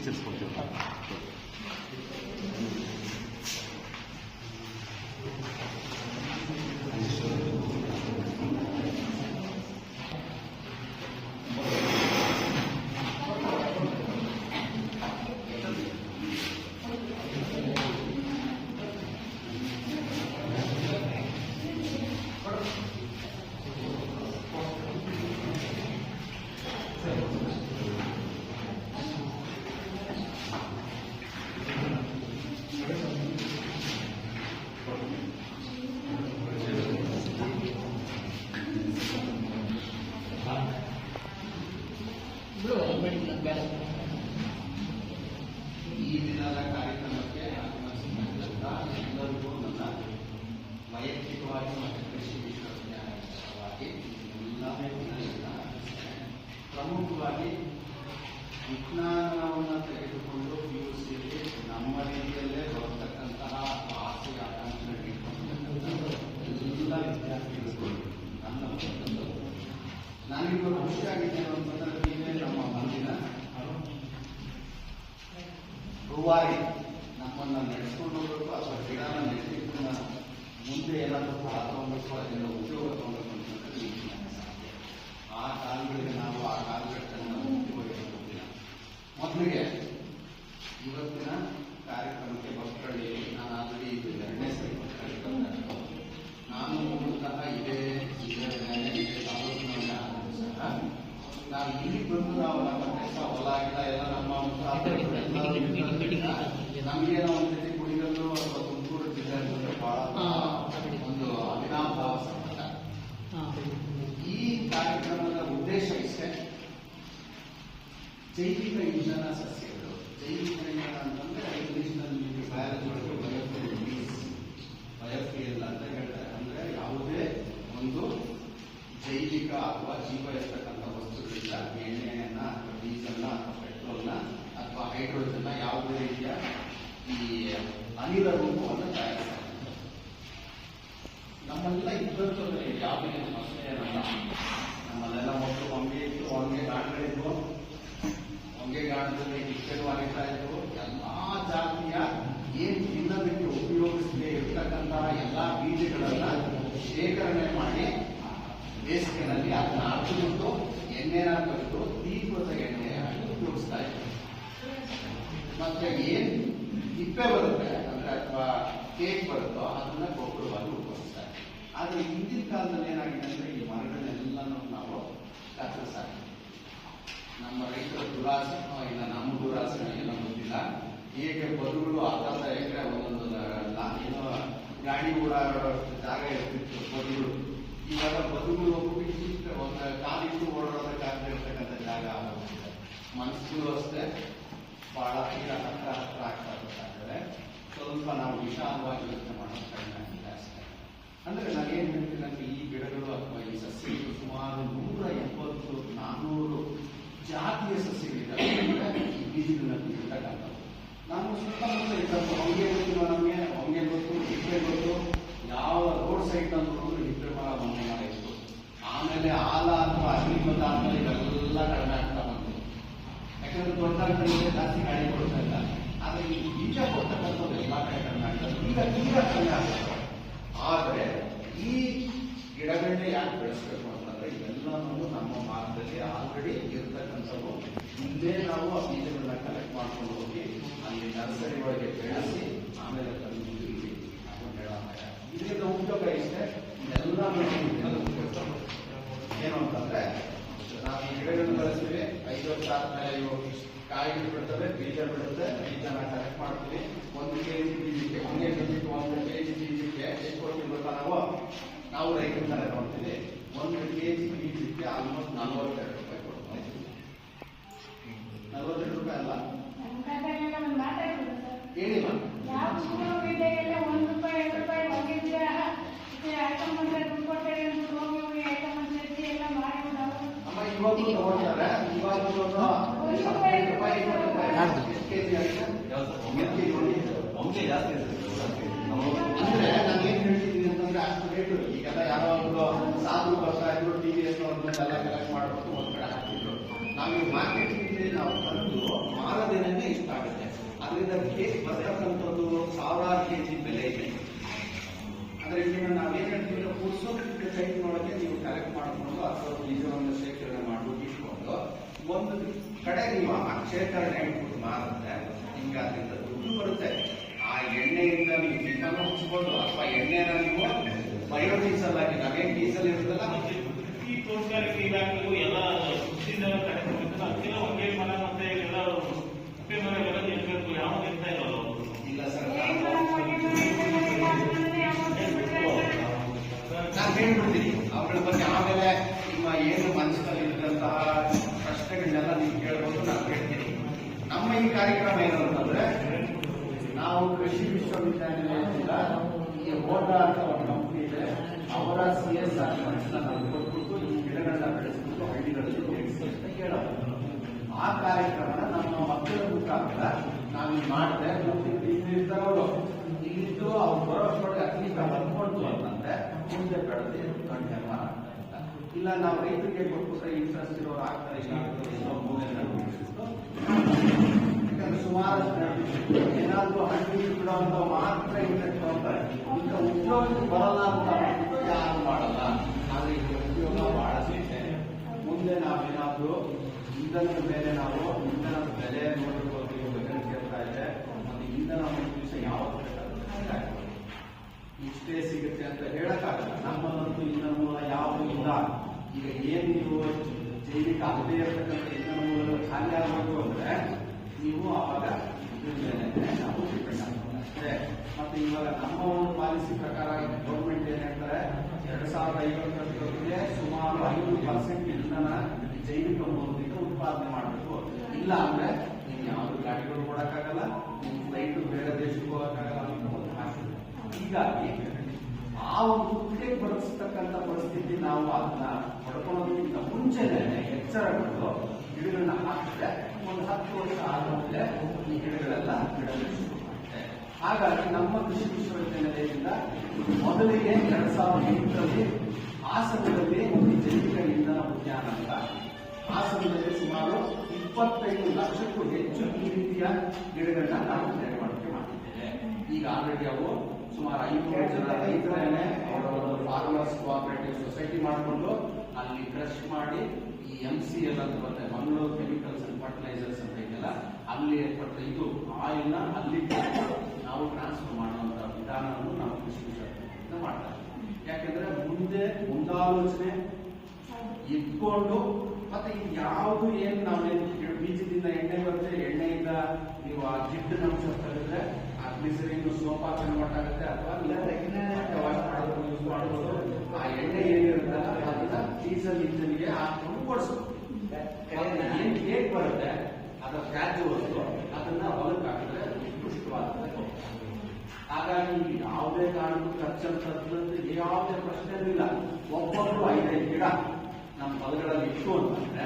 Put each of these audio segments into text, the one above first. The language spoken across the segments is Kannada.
ಸೇರಿಸ್ಕೊಳ್ತೀವಿ. ಈ ದಿನದ ಕಾರ್ಯಕ್ರಮಕ್ಕೆ ಎಲ್ಲರಿಗೂ ನನ್ನ ವೈಯಕ್ತಿಕವಾಗಿ ಮತ್ತು ಕೃಷಿ ವಿಶ್ವವಿದ್ಯಾಲಯವಾಗಿ ಪ್ರಮುಖವಾಗಿ ವಿಜ್ಞಾನವನ್ನು ತೆಗೆದುಕೊಂಡು PUCಯಲ್ಲಿ ನಮ್ಮ ರೀತಿಯಲ್ಲೇ ಬರತಕ್ಕಂತಹ ಆಸೆ ಆಕಾಂಕ್ಷೆ ಇಟ್ಕೊಂಡಿರ್ತಕ್ಕಂಥ ಎಲ್ಲ ವಿದ್ಯಾರ್ಥಿಗಳು ನಾನಿವಾಗ ಖುಷಿಯಾಗಿದ್ದೇನೆ ಅಂತಂದ್ರೆ ನೀವೇ ನಮ್ಮ ಮುಂದಿನ ರೂವಾರಿ ನಮ್ಮನ್ನು ನಡೆಸ್ಕೊಂಡು ಹೋಗ್ಬೇಕು ಅಥವಾ ಗಿಡನ ನೆಟ್ಟಿದ್ದನ್ನ ಮುಂದೆ ಏನಾದರೂ ಫಲ ತಗೊಳ್ಬೇಕು ಅದರಿಂದ ಉಪಯೋಗ ತಗೊಳ್ಬೇಕು ಅಂತಂದ್ರೆ ಈ ಸಾಧ್ಯ. ಆ ಕಾಲಗಳಿಗೆ ನಾವು ಆ ಕಾಲಘಟ್ಟವನ್ನು ಮುಖ್ಯವಾಗಿ ಮೊದಲಿಗೆ ಇವತ್ತಿನ ಕಾರ್ಯಕ್ರಮಕ್ಕೆ ಬರ್ಕೊಳ್ಳಿ. ನಾನು ಆಲ್ರೆಡಿ ಇದು 2ನೇ ಸರಿ ಬರ್ಕೊಳ್ಳಿ. ನಾನು ಮೂಲತಃ ಇದೇ ತಾಲೂಕಿನಲ್ಲಿ ಆದರೂ ಸಹ ನಾವು ಇಲ್ಲಿ ಬಂದು ನಾವು ನಮ್ಮ ಕೆಲಸ ಹೊಲ ಗಿಡ ಎಲ್ಲ ನಮ್ಮ ನಮಗೇನೋ ಒಂದು ರೀತಿ ಕುಡಿಗಲ್ಲು ಅಥವಾ ತುಮಕೂರು ಜಿಲ್ಲೆ ಬಹಳ ಒಂದು ಅವಿನಾಭಾವ ಸಂಬಂಧ. ಈ ಕಾರ್ಯಕ್ರಮದ ಉದ್ದೇಶ ಇಷ್ಟೇ, ಜೈವಿಕ ಇಂಧನ ಸಸ್ಯಗಳು. ಜೈವಿಕ ಇಂಧನ ಅಂತಂದ್ರೆ ಇಂಗ್ಲಿಷ್ನಲ್ಲಿ ಬಯಾಲಜಿ ಒಳಗೆ ಬಯೋಫ್ಯೂಯಲ್ ಅಂತ ಹೇಳ್ತಾರೆ. ಅಂದ್ರೆ ಯಾವುದೇ ಒಂದು ಜೈವಿಕ ಅಥವಾ ಜೀವ ಇರ್ತಕ್ಕಂಥ ವಸ್ತುಗಳಿಂದ ಎಣ್ಣೆಯನ್ನ ಅಥವಾ ಡೀಸೆಲ್ನ ಅಥವಾ ಪೆಟ್ರೋಲ್ನ ಅಥವಾ ಹೈಡ್ರೋಜನ್ನ ಯಾವುದೇ ರೀತಿಯ ಈ ಅನಿಲ ರೂಪವನ್ನು ತಯಾರಿಸ್ತಾರೆ. ನಮ್ಮೆಲ್ಲ ಇಬ್ಬರು ಯಾವುದೇ ಸಮಸ್ಯೆ ಏನಲ್ಲ. ನಮ್ಮಲ್ಲೆಲ್ಲ ಮೊದಲು ಹೊಂಗೆ ಇತ್ತು, ಹೊಂಗೆ ಗಾಣಗಳಿದ್ವು, ಹೊಂಗೆ ಗಾಣದಲ್ಲಿ ಇಷ್ಟೆಗಳು ಅರಿತಾ ಇದ್ವು. ಎಲ್ಲಾ ಜಾತಿಯ ಏನ್ ತಿನ್ನೋದಕ್ಕೆ ಉಪಯೋಗಿಸದೇ ಇರ್ತಕ್ಕಂತಹ ಎಲ್ಲಾ ಬೀಜಗಳನ್ನ ಶೇಖರಣೆ ಮಾಡಿ ಬೇಸಿಗೆನಲ್ಲಿ ಅದನ್ನ ಅರ್ಪಿಟ್ಟು ಎಣ್ಣೆನ ತೆಗೆದು ದೀಪದ ಎಣ್ಣೆಯಾಗಿ ಉಪಯೋಗಿಸ್ತಾ ಇದ್ರು. ಮತ್ತೆ ಏನ್ ತಿಪ್ಪೆ ಬರುತ್ತೆ ಅಂದ್ರೆ ಅಥವಾ ಕೇಕ್ ಬರುತ್ತೋ ಅದನ್ನ ಗೊಬ್ಬರವಾಗಿ ಉಪಯೋಗಿಸ್ತಾ ಇದ್ರು. ಆದ್ರೆ ಹಿಂದಿನ ಕಾಲದಲ್ಲಿ ಏನಾಗಿದೆ ಅಂದ್ರೆ ಈ ಮರಗಳನ್ನೆಲ್ಲನೂ ನಾವು ಕತ್ತರಿಸಾಕ್ತೀವಿ. ನಮ್ಮ ರೈತರ ದುರಾಸೆನೋ ಇಲ್ಲ ನಮ್ಮ ದುರಾಸೆನೋ ಏನೋ ಗೊತ್ತಿಲ್ಲ, ಹೇಗೆ ಬದುಗಳು ಅರ್ಧ ಎಕರೆ ಒಂದೊಂದು ಏನೋ ಗಾಡಿ ಓಡಾಡೋಷ್ಟು ಜಾಗ ಇರ್ತಿತ್ತು ಬದುಗಳು. ಇವಾಗ ಬದುಗಳು ಹೋಗ್ಬಿಟ್ಟು ಒಂದು ಕಾಲಿಟ್ಟು ಓಡಾಡೋದಕ್ಕಾಗದೇ ಇರ್ತಕ್ಕಂಥ ಜಾಗ ಆಗೋಗ್ತಿದೆ. ಮನಸ್ಸುಗಳು ಅಷ್ಟೇ ಬಹಳ ತೀರ ಹತ್ರ ಆಗ್ತಾ ಇರ್ಬೇಕಾದ್ರೆ ಸ್ವಲ್ಪ ನಾವು ವಿಶಾಲವಾಗಿ ಯೋಚನೆ ಮಾಡೋದು ಕಡಿಮೆ ಆಗಿದೆ ಅಷ್ಟೇ. ಅಂದ್ರೆ ನಾನೇನ್ ಹೇಳ್ತೀನಿ ಅಂದ್ರೆ ಈ ಗಿಡಗಳು ಅಥವಾ ಈ ಸಸ್ಯಗಳು ಸುಮಾರು 180-400 ಜಾತಿಯ ಸಸ್ಯಗಳಿದ್ದಾವೆ. ಈ ಬೀಜಗಳಲ್ಲಿ ಇರ್ತಕ್ಕಂಥದ್ದು ನಾವು ಸುತ್ತಮುತ್ತ ಇರ್ತಕ್ಕಂಥ ಹೊಂಗೆ ಗೊತ್ತಿಲ್ಲ, ನಮಗೆ ಹೊಂಗೆ ಗೊತ್ತು, ಹಿಪ್ಪೆ ಗೊತ್ತು. ಯಾವ ರೋಡ್ ಸೈಡ್ ನೋಡಿದ್ರು ಹಿಪ್ಪೆ ಮರ, ಹೊಂಗೆ ಮರ ಇತ್ತು. ಆಮೇಲೆ ಆಲ ಅಥವಾ ಅಗ್ನಿಪಥ ಆದ್ಮೇಲೆ ಇವೆಲ್ಲ ಕಡಿಮೆ ಆಗ್ತಾ ಬಂತು. ಯಾಕಂದ್ರೆ ದೊಡ್ಡ ಜಾಸ್ತಿ ಗಾಳಿ ಕೊಡ್ತಾ ಇಲ್ಲ. ಆದ್ರೆ ಈ ಬೀಜ ಕೊಡ್ತಕ್ಕಂಥದ್ದು ಎಲ್ಲ ಕಡೆ ಕಡಿಮೆ ಆಗ್ತದೆ. ಈಗ ತೀರ ಕಡಿಮೆ ಆಗ್ತದೆ. ಆದ್ರೆ ಈ ಗಿಡಗಳನ್ನೇ ಯಾಕೆ ಬೆಳೆಸಬೇಕು ಅಂತಂದ್ರೆ ಇವೆಲ್ಲವೂ ನಮ್ಮ ಭಾರತದಲ್ಲಿ ಆಲ್ರೆಡಿ ಇರ್ತಕ್ಕಂಥವು. ಮುಂದೆ ನಾವು ಆ ಬೀಜಗಳನ್ನ ಕಲೆಕ್ಟ್ ಮಾಡ್ಕೊಂಡು ಹೋಗಿ ಅಲ್ಲಿ ನರ್ಸರಿ ಒಳಗೆ ಬೆಳೆಸಿ ಆಮೇಲೆ ತಂದು ಇಲ್ಲಿ ಇದರಿಂದ ಉಪಯೋಗ ಇಷ್ಟೇ. ಇದೆಲ್ಲ ಏನು ಅಂತಂದ್ರೆ ನಾವು ಈ ಗಿಡಗಳನ್ನು ಬೆಳೆಸ್ತೀವಿ, 5 ವರ್ಷ ಆದ್ಮೇಲೆ ಇವು ಕಾಯಿಗಳು ಬಿಡ್ತವೆ, ಬೀಜ ಬಿಡುತ್ತೆ. ಬೀಜನ ಕಲೆಕ್ಟ್ ಮಾಡ್ತೀವಿ. 1 kg ಬೀಜಕ್ಕೆ, 1 kg ಬೀಜಕ್ಕೆ ಎಷ್ಟು ಕೊಡ್ತೀವಿ ಗೊತ್ತಾ? ನಾವು ರೈತರ ತರ ನೋಡ್ತೀವಿ. 1 kg ಬೀಜಕ್ಕೆ ಆಲ್ಮೋಸ್ಟ್ 42 ರೂಪಾಯಿ ಕೊಡ್ತೀವಿ. 42 ರೂಪಾಯಿ ಅಲ್ಲ ಹೇಳಿ ಮಾ ಇವಾಗ ತಗೊಳ್ತಾರೆ. ಇವಾಗ ಅಂದ್ರೆ ನಾನು ಏನ್ ಹೇಳ್ತಿದ್ದೀನಿ ಅಂತಂದ್ರೆ ಅಷ್ಟು ರೇಟು. ಈಗೆಲ್ಲ ಯಾರೋ ಒಂದು ಸಾಧು ಬರ್ತಾ ಇದ್ರು, TVS ಎಲ್ಲ ಕಲೆಕ್ಟ್ ಮಾಡ್ಬಿಟ್ಟು ಒಂದ್ ಕಡೆ ಹಾಕ್ತಿದ್ರು. ನಾವು ಈ ಮಾರ್ಕೆಟ್ ನಾವು ತಂದು ಮಾರದೇನೆ ಇಷ್ಟು ಅಲ್ಲಿಂದ ಕೇಕ್ ಬರ್ತಕ್ಕಂಥದ್ದು ಸಾವಿರಾರು ಕೆಜಿ ಬೆಲೆ ಇದೆ. ಅಂದ್ರೆ ಇದನ್ನ ನಾವೇನ್ ಹೇಳ್ತೀವಿ, ಪುಡ್ಸೋ ಟೈಮ್ನೊಳಗೆ ನೀವು ಕಲೆಕ್ಟ್ ಮಾಡಿಕೊಂಡು ಅಥವಾ ಬೀಜವನ್ನು ಶೇಖರಣೆ ಮಾಡಿ ಇಟ್ಕೊಂಡು ಒಂದು ಕಡೆ ನೀವು ಆ ಶೇಖರಣೆ ಇಟ್ಬಿಟ್ಟು ಮಾರುತ್ತೆ, ನಿಮ್ಗೆ ಅದರಿಂದ ದುಡ್ಡು ಬರುತ್ತೆ. ಆ ಎಣ್ಣೆಯಿಂದ ನೀವು ಚಿಕನ್ ಹಚ್ಬೋದು ಅಥವಾ ಎಣ್ಣೆನ ನೀವು ಬಯೋಡೀಸಲ್ ಆಗಿ ನಾವೇನ್ ಡೀಸೆಲ್ ಇರ್ತದಲ್ಲ ಈ ತೋಟಗಾರಿಕೆ ಇಲಾಖೆಗೂ ಎಲ್ಲ ಅದಕ್ಕೆಲ್ಲ ಒಂದೇ ಮರ ಮತ್ತೆ ಎಲ್ಲ ಉಪ್ಪೆ ಮರ ಎಲ್ಲ ನಿಲ್ಬೇಕು, ಯಾವಾಗ ಇರ್ತಾ ಇರೋದು ಇಲ್ಲ ಸರ್. ನಾನು ಹೇಳ್ಬಿಡ್ತೀನಿ ಅವುಗಳ ಬಗ್ಗೆ. ಆಮೇಲೆ ನಿಮ್ಮ ಏನು ಮನಸ್ಸಿನಲ್ಲಿ ಇದ್ದಂತಹ ಪ್ರಶ್ನೆಗಳನ್ನೆಲ್ಲ ನೀವು ಕೇಳ್ಬೋದು, ನಾನು ಹೇಳ್ತೀನಿ. ನಮ್ಮ ಈ ಕಾರ್ಯಕ್ರಮ ಏನು ಅಂತಂದ್ರೆ, ನಾವು ಕೃಷಿ ವಿಶ್ವವಿದ್ಯಾನಿಲಯದಿಂದ ಈ ಹೋಟಾ ಅಂತ ಒಂದು ಕಂಪನಿ ಇದೆ, ಅವರ CSR ನಾವು ಕೊಟ್ಬಿಟ್ಟು ಈ ಗಿಡಗಳನ್ನ ಬೆಳೆಸ್ಬಿಟ್ಟು ಹಳ್ಳಿಗಳಲ್ಲಿ ಬೆಳೆಸಿ ಕೇಳೋದು. ಆ ಕಾರ್ಯಕ್ರಮನ ನಮ್ಮ ಮಕ್ಕಳ ಮುಖಾಂತರ ನಾವು ಮಾಡಿದ್ರೆ ಇಲ್ಲಿದ್ದವರು ಇಲ್ಲಿದ್ದು ಅವ್ರು ಬರೋಷ್ಟೊಳಗೆ ಅಗ್ನಿಕ ಹತ್ಕೊಂಡು ಅಂತಂದ್ರೆ ಮುಂದೆ ಬೆಳೆದು ದೊಡ್ಡ ನಿರ್ಮಾಣ ಆಗ್ತಾ ಇಲ್ಲ. ನಾವು ರೈತರಿಗೆ ಕೊಟ್ಬಿಟ್ರೆ ಇಂಟ್ರೆಸ್ಟ್ ಇರೋರು ಆಗ್ತಾರೆ. ಯಾಕಂದ್ರೆ ಸುಮಾರು ಏನಾದ್ರು ಹಣ್ಣು ಬಿಡೋಂತ ಮಾತ್ರ ಇಂಟ್ರೆಸ್ಟ್ ತಗೋತಾರೆ. ಈಗ ಉದ್ಯೋಗಕ್ಕೆ ಬರಲ್ಲ ಅಂತ ಯಾರು ಮಾಡಲ್ಲ. ಆದ್ರೆ ಈಗ ಉದ್ಯೋಗ ಬಹಳ ಸಿಗುತ್ತೆ. ಮುಂದೆ ನಾವೇನಾದ್ರೂ ಇಂಧನದ ಮೇಲೆ ನಾವು ಇಂಧನದ ಬೆಲೆ ನೋಡಿರ್ಬೋದು, ಬೆಲೆ ಕೇಳ್ತಾ ಇದೆ. ಒಂದು ಇಂಧನ ಒಂದು ದಿವಸ ಯಾವತ್ತು ಇಷ್ಟೇ ಸಿಗುತ್ತೆ ಅಂತ ಹೇಳಕ್ಕಾಗಲ್ಲ. ನಮ್ಮಲ್ಲಂತೂ ಇಂಧನ ಮೂಲ ಯಾವುದು ಇಲ್ಲ. ಈಗ ಏನ್ ನೀವು ಜೈವಿಕ ಅಲ್ಲದೆ ಇರತಕ್ಕಂಥ ಇಂಧನ ಮೂಲಗಳು ಖಾಲಿ ಆಗಬೇಕು ಅಂದ್ರೆ ನೀವು ಅವಾಗ ಇದ್ರ ಮೇಲೆ ನಾವು ಡಿಪೆಂಡ್ ಆಗ್ತದೆ ಅಷ್ಟೇ. ಮತ್ತೆ ಇವಾಗ ನಮ್ಮ ಒಂದು ಪಾಲಿಸಿ ಪ್ರಕಾರ ಗೌರ್ಮೆಂಟ್ ಏನ್ ಹೇಳ್ತಾರೆ, 2050 ಸುಮಾರು 5% ಇಂಧನ ಜೈವಿಕ ಮೂಲದಿಂದ ಉತ್ಪಾದನೆ ಮಾಡಬೇಕು. ಇಲ್ಲ ಅಂದ್ರೆ ನೀವು ಯಾವ್ದು ಗಾಡಿಗಳು ಕೊಡಕ್ಕಾಗಲ್ಲ, ನೀವು ಫ್ಲೈಟ್ ಬೇರೆ ದೇಶಕ್ಕೆ ಹೋಗಕ್ಕಾಗಲ್ಲ ಅಂತ ಒಂದು ಆಸೆ. ಹೀಗಾಗಿ ಆ ಒಂದು ಹುದ್ದೆಗೆ ಬರೆಸ್ತಕ್ಕಂಥ ಪರಿಸ್ಥಿತಿ ನಾವು ಅದನ್ನ ಪಡ್ಕೊಳ್ಳೋದಕ್ಕಿಂತ ಮುಂಚೆನೆ ಎಚ್ಚರಗೊಂಡು ಗಿಡಗಳನ್ನ ಹಾಕಿದ್ರೆ ಒಂದು 10 ವರ್ಷ ಆದ್ಮೇಲೆ ಈ ಗಿಡಗಳೆಲ್ಲ ಗಿಡಗಳು ಶುರು ಮಾಡುತ್ತೆ. ಹಾಗಾಗಿ ನಮ್ಮ ಕೃಷಿ ವಿಶ್ವವಿದ್ಯಾನಿಲಯದಿಂದ ಮೊದಲಿಗೆ 2008ರಲ್ಲಿ ಹಾಸನದಲ್ಲಿ ಜೈವಿಕ ಇಂಧನ ಉದ್ಯಾನ ಅಂತ, ಹಾಸನದಲ್ಲಿ ಸುಮಾರು 25 ಲಕ್ಷಕ್ಕೂ ಹೆಚ್ಚು ಈ ರೀತಿಯ ಗಿಡಗಳನ್ನ ನಾವು ನೆರವಣಿಗೆ ಮಾಡಿದ್ದೇವೆ. ಈಗ ಆಲ್ರೆಡಿ ಅವು ಸುಮಾರು 500 ಜನ ರೈತರನ್ನೇ ಅವರ ಒಂದು ಫಾರ್ಮರ್ಸ್ ಕೋಆಪರೇಟಿವ್ ಸೊಸೈಟಿ ಮಾಡಿಕೊಂಡು ಅಲ್ಲಿ ಕ್ರಶ್ ಮಾಡಿ ಈ MCL ಅಂತ ಬರುತ್ತೆ, ಮಂಗಳೂರು ಕೆಮಿಕಲ್ಸ್ ಅಂಡ್ ಫರ್ಟಿಲೈಸರ್ಸ್ ಅಂತ ಇದೆಯಲ್ಲ, ಅಲ್ಲಿ ಏರ್ಪಟ್ಟ ಇದು ಆಯಿಲ್ ನ ಅಲ್ಲಿ ನಾವು ಟ್ರಾನ್ಸ್ಫರ್ ಮಾಡುವಂತ ವಿಧಾನವನ್ನು ನಾವು ಕೃಷಿ ವಿಷಯದಿಂದ ಮಾಡ್ತಾ ಇದ್ದೀವಿ. ಯಾಕೆಂದ್ರೆ ಮುಂದೆ ಮುಂದಾಲೋಚನೆ ಇಟ್ಕೊಂಡು ಮತ್ತೆ ಇದು ಯಾವುದು ಏನು ನಾವು ಬೀಜದಿಂದ ಎಣ್ಣೆ ಬರುತ್ತೆ, ಎಣ್ಣೆಯಿಂದ ನೀವು ಆ ಜಿಡ್ಡಿನ ಅಂಶ ತೆಗೆದ್ರೆ ಆ ಗ್ಲಿಸರಿನ್ ಸೋಪ ಕನ್ವರ್ಟ್ ಆಗುತ್ತೆ, ಅಥವಾ ವಾಶ್ ಮಾಡೋದು ಯೂಸ್ ಮಾಡಬಹುದು. ಆ ಎಣ್ಣೆ ಏನಿರುತ್ತಲ್ಲ ಅದನ್ನ ಡೀಸೆಲ್ ಇಂಜಿನ್ಗೆ ಹಾಕೊಂಡು ಓಡಿಸೋದು. ಏನ್ ಹೇಗ್ ಬರುತ್ತೆ ಅದರ ತ್ಯಾಜ್ಯ ವಸ್ತು ಅದನ್ನ ಹೊಲಕ್ಕೆ ಹಾಕಿದ್ರೆ ಉತ್ಕೃಷ್ಟವಾಗುತ್ತೆ. ಹಾಗಾಗಿ ಯಾವುದೇ ಕಾರಣಕ್ಕೂ ಖರ್ಚಂತದ್ದು ಯಾವುದೇ ಪ್ರಶ್ನೆ ಇಲ್ಲ. ಒಬ್ಬೊಬ್ರು 5 ಗಿಡ ನಮ್ಮ ಹೊಲಗಳಲ್ಲಿ ಇಟ್ಟು ಅಂತಂದ್ರೆ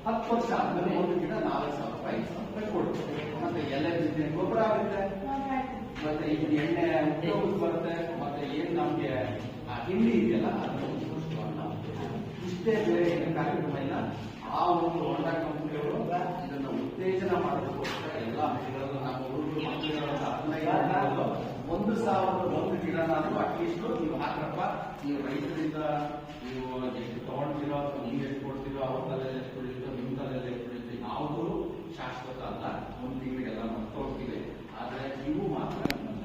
10 ವರ್ಷ ಆದ್ಮೇಲೆ ಒಂದು ಗಿಡ 4,000 ಕೊಡುತ್ತೆ. ಮತ್ತೆ ಎಲೆ ಜೊತೆ ಗೊಬ್ಬರ ಆಗುತ್ತೆ, ಮತ್ತೆ ಇದು ಎಣ್ಣೆ ಉಪಯೋಗಕ್ಕೆ ಬರುತ್ತೆ, ಮತ್ತೆ ಏನ್ ನಮ್ಗೆ ಆ ಹಿಂಡಿ ಇದೆಯಲ್ಲ ಅದನ್ನು ಉತ್ಕೃಷ್ಟವಾಗಿ ನಾವು ಇಷ್ಟೇ ಬೇರೆ ಕಾರ್ಯಕ್ರಮ ಇಲ್ಲ. ಆ ಒಂದು ಹೋಂಡಾ ಕಂಪನಿಯವರು ಇದನ್ನು ಉತ್ತೇಜನ ಮಾಡೋದಕ್ಕೋಸ್ಕರ ಎಲ್ಲ ಹಳ್ಳಿಗಳಲ್ಲೂ ನಮ್ಮ ಹುಡುಗರು ಮಕ್ಕಳುಗಳನ್ನ 15 1,001 ಗಿಡನಾದ್ರೂ ಅಟ್ಲೀಸ್ಟ್ ನೀವು ಹಾಕ್ರಪ್ಪ, ನೀವು ರೈತರಿಂದ ನೀವು ಎಷ್ಟು ತಗೊಂಡ್ತಿರೋ ಅಥವಾ ನೀವು ಎಷ್ಟು ಕೊಡ್ತಿರೋ, ಅವ್ರ ತಲೆಯಲ್ಲಿ ಎಷ್ಟು ಉಳಿಯುತ್ತೋ ನಿಮ್ಮ ತಲೆಯಲ್ಲಿ ಎಷ್ಟು ಉಳಿಯುತ್ತೆ, ಯಾವುದು ಶಾಶ್ವತ ಅಲ್ಲ. ಒಂದು ತಿಂಗಳಿಗೆಲ್ಲ ಮರ್ತೋಗ್ತೀವಿ. ಆದ್ರೆ ಇವು ಮಾತ್ರ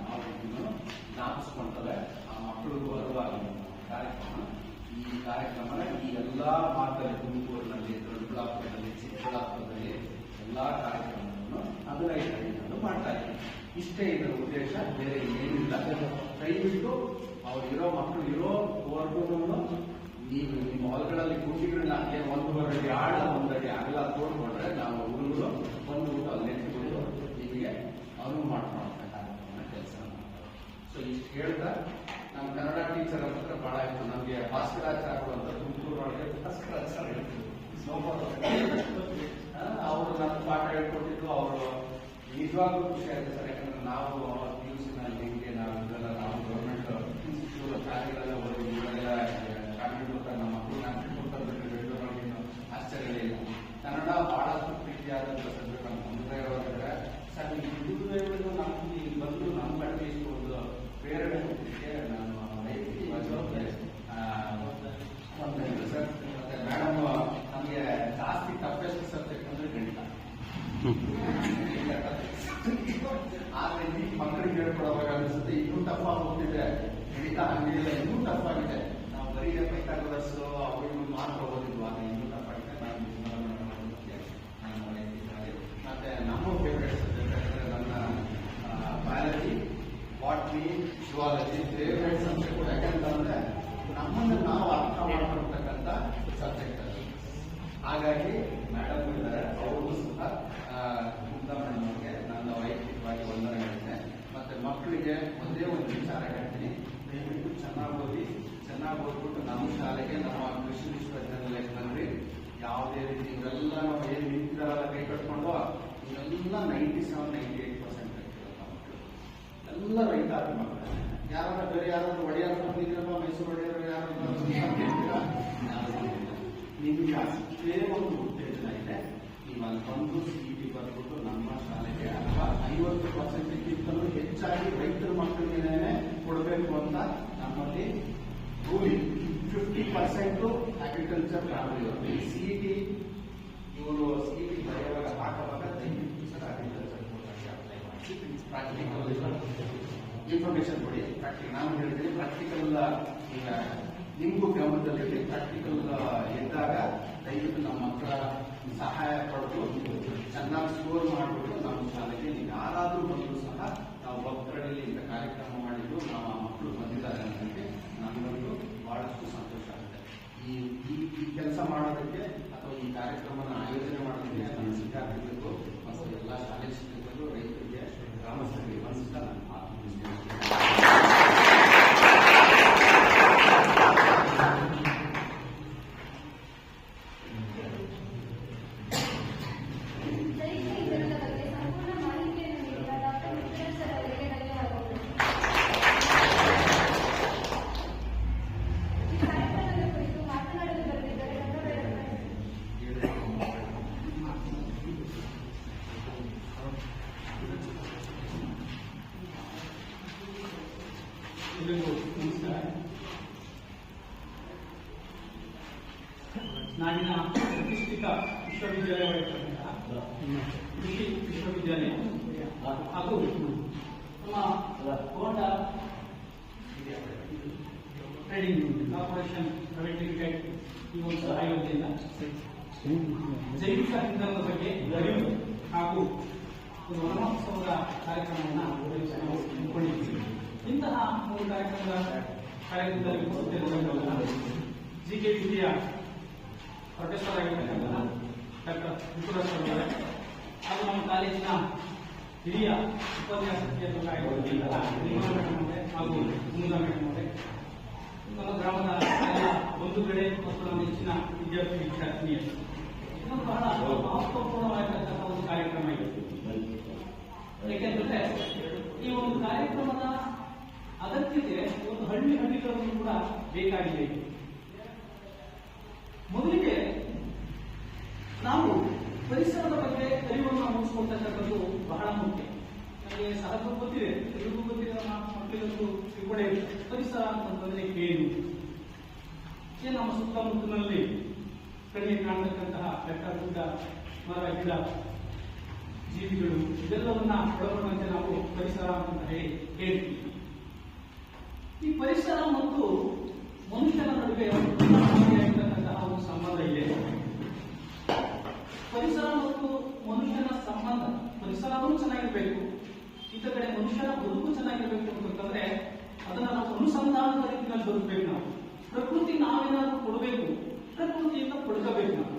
ನಾವು ಜ್ಞಾಪಿಸ್ಕೊಳ್ತವೆ. ಆ ಮಕ್ಕಳಿಗೂ ಅರಿವಾಗಿ ಕಾರ್ಯಕ್ರಮ. ಈ ಕಾರ್ಯಕ್ರಮನ ಈ ಎಲ್ಲಾ ಭಾಗದಲ್ಲಿ ತುಮಕೂರಿನಲ್ಲಿ, ದೊಡ್ಡಬಳ್ಳಾಪುರದಲ್ಲಿ, ಚಿಕ್ಕಬಳ್ಳಾಪುರದಲ್ಲಿ ಎಲ್ಲಾ ಕಾರ್ಯಕ್ರಮವನ್ನು 15 ಹಳ್ಳಿಗಳನ್ನು ಮಾಡ್ತಾ ಇದ್ದೀವಿ. ಇಷ್ಟೇ ಇದರ ಉದ್ದೇಶ, ಬೇರೆ ಏನಿಲ್ಲ. ದಯವಿಟ್ಟು ಅವ್ರು ಇರೋ ಮಕ್ಕಳು ಇರೋವರೆಗೂ ನೀವು ನಿಮ್ಮ ಹೊಲಗಳಲ್ಲಿ ಗುಂಡಿಗಳನ್ನ 1.5 ಅಡಿ ಆಳ 1 ಅಡಿ ಅಗಲ ತೋಡ್ಕೊಂಡ್ರೆ ನಾವು ಹುಡುಗರು ಬಂದ್ಬಿಟ್ಟು ಅಲ್ಲಿ ನೆಟ್ಕೊಂಡು ನಿಮಗೆ ಅನುವು ಮಾಡ್ಕೊಳ್ಳೋ ಕಾರ್ಯಕ್ರಮ ಕೆಲಸ ಮಾಡ್ತಾರೆ. ಸೊ ಇಷ್ಟು ಹೇಳ್ತಾ ನಮ್ಮ ಕನ್ನಡ ಟೀಚರ್ ಹತ್ರ ಬಹಳ ಆಯ್ತು. ನಮಗೆ ಭಾಸ್ಕರಾಚಾರ್ಯ ಅಂತ ತುಮಕೂರು ಒಳಗೆ ಭಾಸ್ಕರಾಚಾರ್ಯ ಅವರು ನನ್ನ ಪಾಠ ಹೇಳ್ಕೊಟ್ಟಿದ್ದು. ಅವರು ನಿಜವಾಗ್ಲೂ ಖುಷಿ ಆಯ್ತು ಸರ್. ಯಾಕಂದ್ರೆ ನಾವು PUCನಲ್ಲಿ ಹೆಂಗೆ ನಾವು ಇದೆಲ್ಲ ನಾವು ಗೌರ್ಮೆಂಟ್ ಇನ್ಸ್ಟಿಟ್ಯೂಟ್ ಕಾರ್ಯಗಳೆಲ್ಲ ಹೋಗಿ ಇವರೆಲ್ಲ ಕಾನ್ವೆಂಟ್ ಹೋಗ್ತಾರೆ, ನಮ್ಮ ಮಕ್ಕಳು ಕಾನ್ವೆಂಟ್ ಆಶ್ಚರ್ಯ ಇಲ್ಲ. ಕನ್ನಡ ಬಹಳಷ್ಟು ಪ್ರೀತಿಯಾದಂಥ ಸಬ್ಜೆಕ್ಟ್ ನಮ್ಮ ಮುಂದೆ ಇರೋದ್ರೆ ಸರ್ ನೀವು ಆದ್ರೆ ಈ ಮಕ್ಕಳಿಗೆ ಹೇಳ್ಕೊಡುವಾಗ ಅನಿಸುತ್ತೆ ಇನ್ನೂ ಟಫ್ ಆಗಿ ಹೋಗ್ತಿದೆ, ಹಿಡಿತ ಹಂಗಿಲ್ಲ, ಇನ್ನೂ ಟಫ್ ಆಗಿದೆ. ನಾವು ಬರೀ ಪೈಥಾಗರಸ್ ಅವು ಮಾತ್ರ ಓದಿದ್ವು, ಆದ್ರೆ ಇನ್ನೂ ಟಫ್ ಆಗಿದೆ. ಮತ್ತೆ ನಮ್ಮ ಫೇವ್ರೇಟ್ ಸಬ್ಜೆಕ್ಟ್ ಅಂದ್ರೆ ನನ್ನ biology, botany, zoology favourite subject. ಯಾಕಂತಂದ್ರೆ ನಮ್ಮನ್ನು ನಾವು ಅರ್ಥ ಮಾಡ್ಕೊಳ್ತಕ್ಕಂಥ ಸಬ್ಜೆಕ್ಟ್ ಅದು. ಹಾಗಾಗಿ ಮೇಡಮ್ ಇದ್ದಾರೆ, ಅವರು ಸಹ ಮೇಡಮ್ ಅವ್ರಿಗೆ ನನ್ನ ವೈಯಕ್ತಿಕವಾಗಿ ವಂದನೆ ಹೇಳ್ತೇನೆ. ಮತ್ತೆ ಮಕ್ಕಳಿಗೆ ಒಂದೇ ಒಂದು ವಿಚಾರ ಹೇಳ್ತೀನಿ, ದಯವಿಟ್ಟು ಚೆನ್ನಾಗಿ ಓದ್ಬಿಟ್ಟು ನಮ್ಮ ಶಾಲೆಗೆ, ನಮ್ಮ ಕೃಷಿ ವಿಶ್ವವಿದ್ಯಾನಿಲಯಕ್ಕೆ ಬಂದ್ರಿ. ಯಾವುದೇ ರೀತಿ ಇವರೆಲ್ಲ ನಾವು ಏನು ನಿಂತಿದಾರಲ್ಲ ಕೈ ಕಟ್ಕೊಂಡು, ಇವೆಲ್ಲ 97-98% ಎಲ್ಲ ರೈತಾಪಿ ಮಕ್ಕಳು. ಯಾರಾದ್ರೂ ಬೇರೆ ಯಾರಾದ್ರೂ ಒಡೆಯಾರು ಬಂದಿದ್ರಪ್ಪ, ಮೈಸೂರು ಒಡೆಯರು ಯಾರಾದ್ರೂ ನಿಮ್ಗೆ ಅಷ್ಟೇ ಒಂದು ಉತ್ತೇಜನ ಇದೆ, ನೀವು ಅಲ್ಲಿ ಬಂದು CET ಬರ್ಬಿಟ್ಟು ನಮ್ಮ ಶಾಲೆಗೆ ಅಥವಾ 50%ಕ್ಕಿಂತಲೂ ಹೆಚ್ಚಾಗಿ ರೈತರ ಮಕ್ಕಳಿಗೆ ಕೊಡಬೇಕು ಅಂತ ನಮ್ಮಲ್ಲಿ ರೂಲಿಂಗ್. 50% ಅಗ್ರಿಕಲ್ಚರ್ ಫ್ಯಾಮಿಲಿ CET ಇವರು CET ಬರೆಯುವಾಗ ಹಾಕುವಾಗ ದಯವಿಟ್ಟು ಸರ್ ಅಗ್ರಿಕಲ್ಚರ್ ಕೋಟಾಗೆ ಅಪ್ಲೈ ಮಾಡಿ, ಪ್ರಾಕ್ಟಿಕಲ್ ಇನ್ಫಾರ್ಮೇಶನ್ ಕೊಡಿ. ನಾನು ಹೇಳಿದ್ದೀನಿ ಪ್ರಾಕ್ಟಿಕಲ್ ಈಗ ನಿಮಗೂ ಗಮನದಲ್ಲಿರಲಿ. ಪ್ರಾಕ್ಟಿಕಲ್ ಇದ್ದಾಗ ದಯವಿಟ್ಟು ನಮ್ಮ ಮಕ್ಕಳ ಸಹಾಯ ಪಡೆದು ಚೆನ್ನಾಗಿ ಸ್ಕೋರ್ ಮಾಡಿಬಿಟ್ಟು ನಮ್ಮ ಶಾಲೆಗೆ ನೀವು ಯಾರಾದರೂ ಬಂದರೂ ಸಹ ನಾವು ಒಕ್ಕರಳ್ಳಿ ಇಂಥ ಕಾರ್ಯಕ್ರಮ ಮಾಡಿದ್ದು ನಮ್ಮ ಮಕ್ಕಳು ಬಂದಿದ್ದಾರೆ ಅನ್ನೋದಕ್ಕೆ ನಮಗಂತೂ ಬಹಳಷ್ಟು ಸಂತೋಷ ಆಗುತ್ತೆ. ಈ ಕೆಲಸ ಮಾಡೋದಕ್ಕೆ ಅಥವಾ ಈ ಕಾರ್ಯಕ್ರಮನ ಆಯೋಜನೆ ಮಾಡೋದಕ್ಕೆ ನಮ್ಮ ವಿದ್ಯಾರ್ಥಿಗಳಿಗೂ ಮತ್ತು ಎಲ್ಲ ಶಾಲೆ ಶಿಕ್ಷಕರು, ರೈತರಿಗೆ, ಗ್ರಾಮಸ್ಥರಿಗೆ ಒಂದ್ಸಲ ನಾನು ನಾಡಿನ ಪ್ರತಿಷ್ಠಿತ ವಿಶ್ವವಿದ್ಯಾಲಯವಾಗಿರ್ತಕ್ಕಂತಹ ಕೃಷಿ ವಿಶ್ವವಿದ್ಯಾಲಯ ಹಾಗೂ ನಮ್ಮ Honda trading corporation private limited ಈ ಒಂದು ಸಹಯೋಗದಿಂದ ಜೈವಿಕ ಇಂಧನದ ಬಗ್ಗೆ ಅರಿವು ಹಾಗೂ ಒಂದು ವನಮಹೋತ್ಸವದ ಕಾರ್ಯಕ್ರಮವನ್ನು ಹಮ್ಮಿಕೊಂಡಿದ್ದೀವಿ. ಇಂತಹ ಒಂದು ಕಾರ್ಯಕ್ರಮದಲ್ಲಿ ಉಪಸ್ಥಿತರಿರುವಂತಹ GKVTಯ ಪ್ರೊಫೆಸರ್ ಆಗಿರ್ತಕ್ಕಂತಹ ಡಾಕ್ಟರ್ ಪುಟ್ಟರಾಜ್ ಅವರೇ ಹಾಗೂ ನಮ್ಮ ಕಾಲೇಜಿನ ಹಿರಿಯ ಉಪನ್ಯಾಸಕಿಯರಾಗಿರುವಂತಹ ನಿರ್ಮಲಾ ಮೇಡಮ್ ಅವರೇ ಹಾಗೂ ಕುಮುದಾ ಮೇಡಮ್ ಅವರೇ, ನಮ್ಮ ಗ್ರಾಮದ ಎಲ್ಲ ಬಂಧುಗಳೇ ಮತ್ತು ನಮ್ಮ ಹೆಚ್ಚಿನ ವಿದ್ಯಾರ್ಥಿನಿಯರು, ಇದು ಬಹಳ ಮಹತ್ವಪೂರ್ಣವಾಗಿರ್ತಕ್ಕಂತಹ ಒಂದು ಕಾರ್ಯಕ್ರಮ ಇದೆ. ಏಕೆಂದರೆ ಈ ಒಂದು ಕಾರ್ಯಕ್ರಮದ ಅಗತ್ಯತೆ ಒಂದು ಹಳ್ಳಿಗಳನ್ನು ಕೂಡ ಬೇಕಾಗಿದೆ. ಮೊದಲಿಗೆ ನಾವು ಪರಿಸರದ ಬಗ್ಗೆ ಅರಿವನ್ನು ಮೂಡಿಸಿಕೊಳ್ತಕ್ಕಂಥದ್ದು ಬಹಳ ಮುಖ್ಯ. ನನಗೆ ಸಹಜ ಗೊತ್ತಿದೆ, ಎಲ್ರಿಗೂ ಗೊತ್ತಿದೆ, ನಮ್ಮ ಮಕ್ಕಳಿಗಂತೂ ತಿಳ್ಕೊಂಡೇ ಪರಿಸರ ಅಂತಂದ್ರೆ ಏನು ನಮ್ಮ ಸುತ್ತಮುತ್ತಲಿನಲ್ಲಿ ಕಣ್ಣಿಗೆ ಕಾಣತಕ್ಕಂತಹ ಬೆಟ್ಟ ಗುಡ್ಡ, ಮರ, ಗಿಡ, ಜೀವಿಗಳು ಇದೆಲ್ಲವನ್ನ ಒಳಗೊಂಡಂತೆ ನಾವು ಪರಿಸರ ಅಂತ ಹೇಳ್ತೀವಿ. ಈ ಪರಿಸರ ಮತ್ತು ಮನುಷ್ಯನ ನಡುವೆ ಇರತಕ್ಕಂತಹ ಒಂದು ಸಂಬಂಧ ಇದೆ. ಪರಿಸರ ಮತ್ತು ಮನುಷ್ಯನ ಸಂಬಂಧ, ಪರಿಸರವೂ ಚೆನ್ನಾಗಿರ್ಬೇಕು, ಇತ್ತ ಕಡೆ ಮನುಷ್ಯನ ಬದುಕು ಚೆನ್ನಾಗಿರ್ಬೇಕು ಅಂತಂದ್ರೆ ಅದನ್ನ ನಾವು ಅನುಸಂಧಾನದ ರೀತಿಯಲ್ಲಿ ಬದುಕಬೇಕು. ನಾವು ಪ್ರಕೃತಿ ನಾವೇನಾದ್ರೂ ಕೊಡಬೇಕು, ಪ್ರಕೃತಿಯಿಂದ ಪಡ್ಕೋಬೇಕು. ನಾವು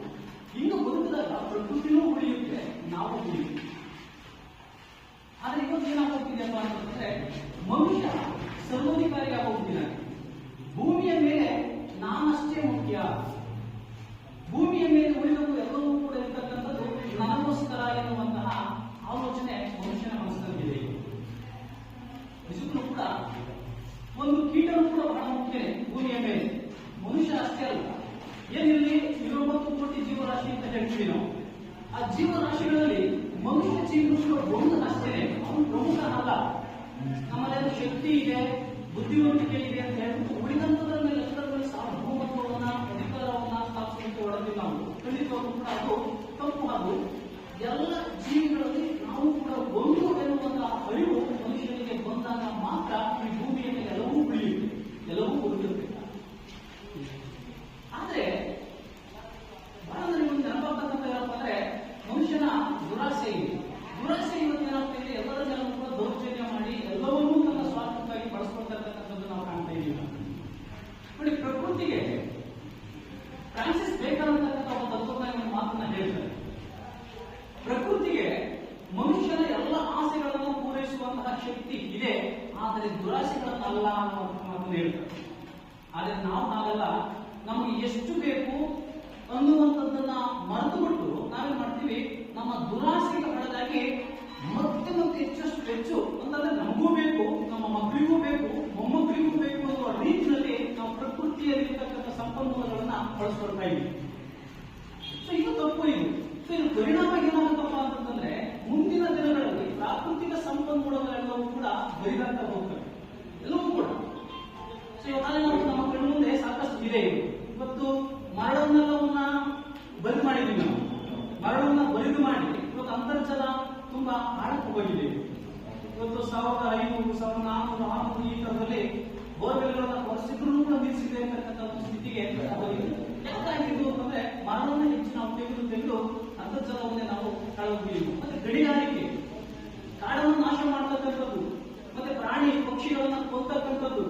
ಇನ್ನು ಬದುಕಿದಾಗ ಪ್ರಕೃತಿನೂ ಉಳಿಯುತ್ತೆ, ನಾವು ಉಳಿಯುತ್ತೆ. ಆದ್ರೆ ಇವತ್ತು ಏನಾಗೋಗ್ತಿದೆಯಪ್ಪ ಅಂತಂದ್ರೆ ಮನುಷ್ಯ ಸರ್ವಾಧಿಕಾರಿ ಆಗೋಗ್ತಿದ್ದಾನೆ. ಭೂಮಿಯ ಮೇಲೆ ನಾನಷ್ಟೇ ಮುಖ್ಯ, ಭೂಮಿಯ ಮೇಲೆ ಉಳಿದವು ಎಲ್ಲವೂ ಕೂಡ ಇರ್ತಕ್ಕಂಥದ್ದು ನನಗೋಸ್ಕರ ಎನ್ನುವಂತಹ ಆಲೋಚನೆ ಮನುಷ್ಯನ ಮನಸ್ಸಿನಲ್ಲಿದೆ. ನಿಜಕ್ಕೂ ಕೂಡ ಒಂದು ಕೀಟನೂ ಕೂಡ ಬಹಳ ಮುಖ್ಯ ಭೂಮಿಯ ಮೇಲೆ. ಮನುಷ್ಯ ಅಷ್ಟೇ ಅಲ್ಲ, ಏನಿರಲಿ 20 ಕೋಟಿ ಜೀವರಾಶಿ ಅಂತ ಹೇಳ್ತೀವಿ ನಾವು. ಆ ಜೀವರಾಶಿಗಳಲ್ಲಿ ಮನುಷ್ಯ ಜೀವನ ಒಂದು ಅಷ್ಟೇ, ಅವನು ಪ್ರಮುಖ ಅಲ್ಲ. ನಮ್ಮಲ್ಲೇನು ಶಕ್ತಿ ಇದೆ, ಬುದ್ಧಿವಂತಿಕೆ ಇದೆ ಅಂತ ಹೇಳ್ಬಿಟ್ಟು ಉಳಿದಂತದ್ರ ಮೇಲೆ ಎಲ್ಲರಲ್ಲಿ ಸಾರ್ವಭೌಮತ್ವವನ್ನ, ಅಧಿಕಾರವನ್ನ ಸ್ಥಾಪಿಸಲಿಕ್ಕೆ ಒಳಗಿಲ್ಲ ನಾವು. ಖಂಡಿತವಾಗೂ ಕೂಡ ಅದು ತಪ್ಪು. ಹಾಗೂ ಎಲ್ಲ ಜೀವಿಗಳಲ್ಲಿ ನಾವು ಕೂಡ ಒಂದು ಎನ್ನುವಂತಹ ಆದ್ರೆ ದುರಾಸೆಗಳನ್ನಲ್ಲ ಅನ್ನೋ ಮಾತನ್ನು ಹೇಳ್ತಾರೆ. ಆದ್ರೆ ನಾವು ಹಾಗಲ್ಲ, ನಮಗೆ ಎಷ್ಟು ಬೇಕು ಅನ್ನುವಂಥದ್ದನ್ನ ಮರೆತು ಬಿಟ್ಟು ನಾವೇನ್ ಮಾಡ್ತೀವಿ, ನಮ್ಮ ದುರಾಸೆಗೆ ಹೊರದಾಗಿ ಮತ್ತೆ ಹೆಚ್ಚು ಅಂತಂದ್ರೆ ನಮಗೂ ಬೇಕು, ನಮ್ಮ ಮಕ್ಕಳಿಗೂ ಬೇಕು, ಮೊಮ್ಮಕ್ಕಳಿಗೂ ಬೇಕು ಅನ್ನುವ ರೀತಿಯಲ್ಲಿ ನಾವು ಪ್ರಕೃತಿಯಲ್ಲಿರ್ತಕ್ಕಂಥ ಸಂಪನ್ಮೂಲಗಳನ್ನ ಬಳಸ್ಕೊಳ್ತಾ ಇದ್ದೀವಿ. ಸೊ ಇದು ತಪ್ಪು. ಸೊ ಇದು ಪರಿಣಾಮ ಏನಾಗುತ್ತಪ್ಪ ಅಂತಂದ್ರೆ ಮುಂದಿನ ದಿನಗಳಲ್ಲಿ ಪ್ರಾಕೃತಿಕ ಸಂಪನ್ಮೂಲಗಳೆಲ್ಲವೂ ಕೂಡ ಬರಿದಾಗ್ತಾ ಹೋಗ್ತವೆ, ಎಲ್ಲವೂ ಕೂಡ. ಸೊ ಇವತ್ತಾದ್ರೆ ನಾವು ನಮ್ಮ ಕಣ್ಣು ಮುಂದೆ ಸಾಕಷ್ಟು ಇದೆ. ಇವತ್ತು ಮರಳನ್ನೆಲ್ಲವನ್ನ ಬರಿದು ಮಾಡಿದ್ದೀವಿ ನಾವು, ಮರಳನ್ನ ಬರಿದು ಮಾಡಿ ಇವತ್ತು ಅಂತರ್ಜಲ ತುಂಬಾ ಆಳಕ್ಕೆ ಹೋಗಿದೆ. ಇವತ್ತು 1500, 1400, 600 ಈ ತರದಲ್ಲಿ ಬೋರ್ವೆಲ್ಗಳನ್ನ ಕೊರೆಸಿದ್ರು ಕೂಡ ನಿಲ್ಲಿಸಿದೆ ಅಂತಕ್ಕಂಥ ಒಂದು ಸ್ಥಿತಿಗೆ ಹೋಗಿದೆ. ಯಾಕಾಗಿದ್ದು ಅಂತಂದ್ರೆ ಮರವನ್ನು ಹೆಚ್ಚು ನಾವು ತೆಗೆದು ಅಂತರ್ಜಲವನ್ನೇ ನಾವು ಕಳೆದುಕೊಳ್ಳುವುದು. ಮತ್ತೆ ಗಣಿಗಾರಿಕೆ, ಕಾಡನ್ನು ನಾಶ ಮಾಡ್ತಕ್ಕಂಥದ್ದು, ಮತ್ತೆ ಪ್ರಾಣಿ ಪಕ್ಷಿಗಳನ್ನ ಕೊಲ್ತಕ್ಕಂಥದ್ದು,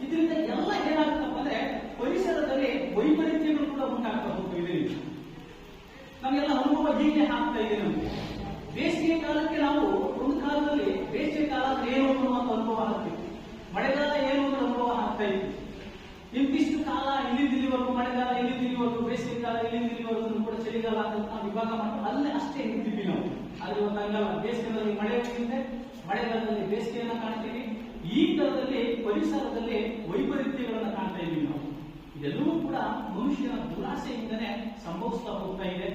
ಇದರಿಂದ ಎಲ್ಲ ಏನಾಗುತ್ತಪ್ಪ ಅಂದ್ರೆ ಪರಿಸರದಲ್ಲಿ ವೈಪರೀತ್ಯಗಳು ಕೂಡ ಉಂಟಾಗ್ತಾ ಹೋಗ್ತಿದೆ. ನಮಗೆಲ್ಲ ಅನುಭವ ಹೀಗೆ ಆಗ್ತಾ ಇದೆ. ನಮಗೆ ಬೇಸಿಗೆ ಕಾಲಕ್ಕೆ ನಾವು ಒಂದು ಕಾಲದಲ್ಲಿ ಬೇಸಿಗೆ ಕಾಲ ಏನು ಅನ್ನುವಂಥ ಅನುಭವ ಆಗ್ತಿತ್ತು, ಮಳೆಗಾಲ ಏನು ಅನ್ನೋ ಅನುಭವ ಆಗ್ತಾ ಇತ್ತು. ಇಂತಿಷ್ಟು ಕಾಲ ಇಲ್ಲಿವರೆಗೂ ಮಳೆಗಾಲ, ಇಲ್ಲಿವರೆಗೂ ಬೇಸಿಗೆ ಕಾಲ, ಇಲ್ಲಿವರೆಗೂ ಕೂಡ ಚಳಿಗಾಲ ಅಂತ ನಾವು ವಿಭಾಗ ಮಾಡ್ಕೊಂಡು ಅಲ್ಲೇ ಅಷ್ಟೇ ನಿಂತಿದ್ವಿ ನಾವು. ಆದ್ರೆ ಒಂದು ಹಂಗಲ್ಲ, ಬೇಸಿಗೆಯಲ್ಲಿ ಮಳೆ ಇರುತ್ತೆ, ಮಳೆಗಾಲದಲ್ಲಿ ಬೇಸಿಗೆಯನ್ನ ಕಾಣ್ತೀವಿ. ಈ ತರದಲ್ಲಿ ಪರಿಸರದಲ್ಲಿ ವೈಪರೀತ್ಯಗಳನ್ನ ಕಾಣ್ತಾ ಇದ್ದೀವಿ ನಾವು. ಇದೆಲ್ಲವೂ ಕೂಡ ಮನುಷ್ಯನ ದುರಾಸೆಯಿಂದನೇ ಸಂಭವಿಸ್ತಾ ಹೋಗ್ತಾ ಇದೆ.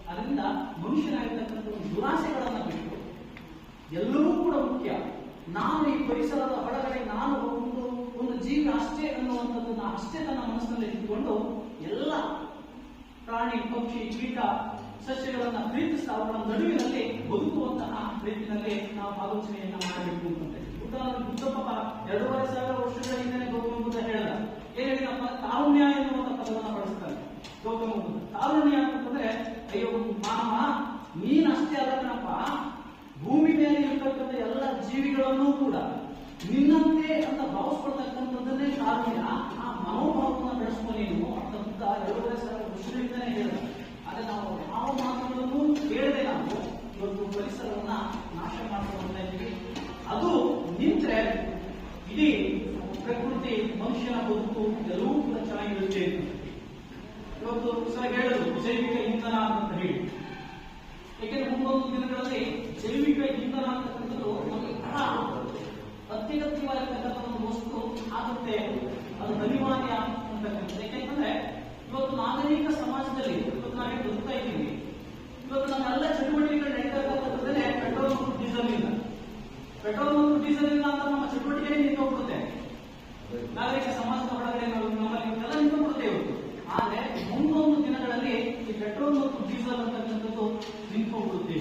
ಅದರಿಂದ ಮನುಷ್ಯನಾಗಿರ್ತಕ್ಕಂಥ ದುರಾಸೆಗಳನ್ನ ಬಿಟ್ಟು ಎಲ್ಲವೂ ಕೂಡ ಮುಖ್ಯ. ನಾನು ಈ ಪರಿಸರದ ಹೊರಗಡೆ ನಾನು ಒಂದು ಜೀವಿ ಅಷ್ಟೇ ಅನ್ನುವಂಥದ್ದನ್ನ ಅಷ್ಟೇ ತನ್ನ ಮನಸ್ಸಿನಲ್ಲಿ ಇಟ್ಟುಕೊಂಡು ಎಲ್ಲ ಪ್ರಾಣಿ ಪಕ್ಷಿ ಕೀಟ ಸಸ್ಯಗಳನ್ನ ಪ್ರೀತಿಸ್ತಾ ಅವರ ನಡುವಿನಲ್ಲಿ ಬದುಕುವಂತಹ ರೀತಿಯಲ್ಲಿ ನಾವು ಆಲೋಚನೆಯನ್ನ ಮಾಡಬೇಕು ಅಂತಂದ್ರೆ ಬುದ್ಧಪ್ಪ 2500 ವರ್ಷಗಳ ಹಿಂದೆ ಗೌತಮ ಬುದ್ಧ ಹೇಳಿದ. ಏನ್ ಹೇಳಿದಪ್ಪ? ಕಾರುಣ್ಯ ಎನ್ನುವಂತ ಪದವನ್ನು ಬಳಸ್ತಾರೆ ಗೌತಮ ಬುದ್ಧ. ಕಾರುಣ್ಯ ಅಂತಂದ್ರೆ ಅಯ್ಯೋ ಮಾನವ, ನೀನಷ್ಟೇ ಅಲ್ಲನಪ್ಪ, ಭೂಮಿ ಮೇಲೆ ಇರ್ತಕ್ಕಂಥ ಎಲ್ಲ ಜೀವಿಗಳನ್ನೂ ಕೂಡ ನಿನ್ನಂತೆ ಅಂತ ಭಾವಿಸ್ಕೊಳ್ತಕ್ಕಂಥದ್ದನ್ನೇ ಕಾರುಣ್ಯ. ಆ ಮನೋಭಾವವನ್ನು ಬೆಳೆಸ್ಕೊ ನೀನು ಅಂತ ಬುದ್ಧ 2500 ವರ್ಷಗಳಿಂದನೇ ಹೇಳಿದ. ಆದ್ರೆ ನಾವು ಯಾವ ಮಾತುಗಳನ್ನು ಕೇಳದೆ ನಾವು ಇವತ್ತು ಪರಿಸರವನ್ನ ನಾಶ ಮಾಡ್ತಾ ಇದ್ದೀವಿ. ಅದು ನಿಂತ್ರೆ ಇಡೀ ಪ್ರಕೃತಿ, ಮನುಷ್ಯನ ಬದುಕು ಎಲ್ಲವೂ ಕೂಡ ಚೆನ್ನಾಗಿರುತ್ತೆ. ಇವತ್ತು ಸರ್ ಹೇಳಿದ್ರು ಜೈವಿಕ ಇಂಧನ ಅಂತ ಹೇಳಿ. ಏಕೆಂದ್ರೆ ಮುಂದೊಂದು ದಿನಗಳಲ್ಲಿ ಜೈವಿಕ ಇಂಧನ ಅಂತಕ್ಕಂಥದ್ದು ನಮಗೆ ಬಹಳ ಅತ್ಯಗತ್ಯವಾಗಿರ್ತಕ್ಕಂಥ ಒಂದು ವಸ್ತು ಆಗುತ್ತೆ, ಅದು ಅನಿವಾರ್ಯ ಅಂತಕ್ಕಂಥದ್ದು. ಯಾಕೆಂದ್ರೆ ಇವತ್ತು ನಾಗರಿಕ ಸಮಾಜದಲ್ಲಿ ಇವತ್ತು ನಾವೇ ಬದುಕ್ತಾ ಇದ್ದೀವಿ. ಇವತ್ತು ನಮ್ಮೆಲ್ಲ ಚಟುವಟಿಕೆಗಳು ನಡೀತಕ್ಕಂಥದ್ದೇ ಪೆಟ್ರೋಲ್ ಮತ್ತು ಡೀಸೆಲ್ ಇಂದ. ಪೆಟ್ರೋಲ್ ಮತ್ತು ಡೀಸೆಲ್ ಇಲ್ಲ ಅಂತ ನಮ್ಮ ಚಟುವಟಿಕೆ ನಿಂತೋಗ್ಬಿಡುತ್ತೆ. ನಾಗರಿಕ ಸಮಾಜದ ಹೊರಗಡೆ ನಮ್ಮಲ್ಲಿ ಎಲ್ಲ ನಿಂತೋಗ್ಬಿಡುತ್ತೆ ಇವತ್ತು. ಆದ್ರೆ ಮುಂದೊಂದು ದಿನಗಳಲ್ಲಿ ಈ ಪೆಟ್ರೋಲ್ ಮತ್ತು ಡೀಸೆಲ್ ಅಂತಕ್ಕಂಥದ್ದು ನಿಂತೋಗ್ಬಿಡುತ್ತೆ.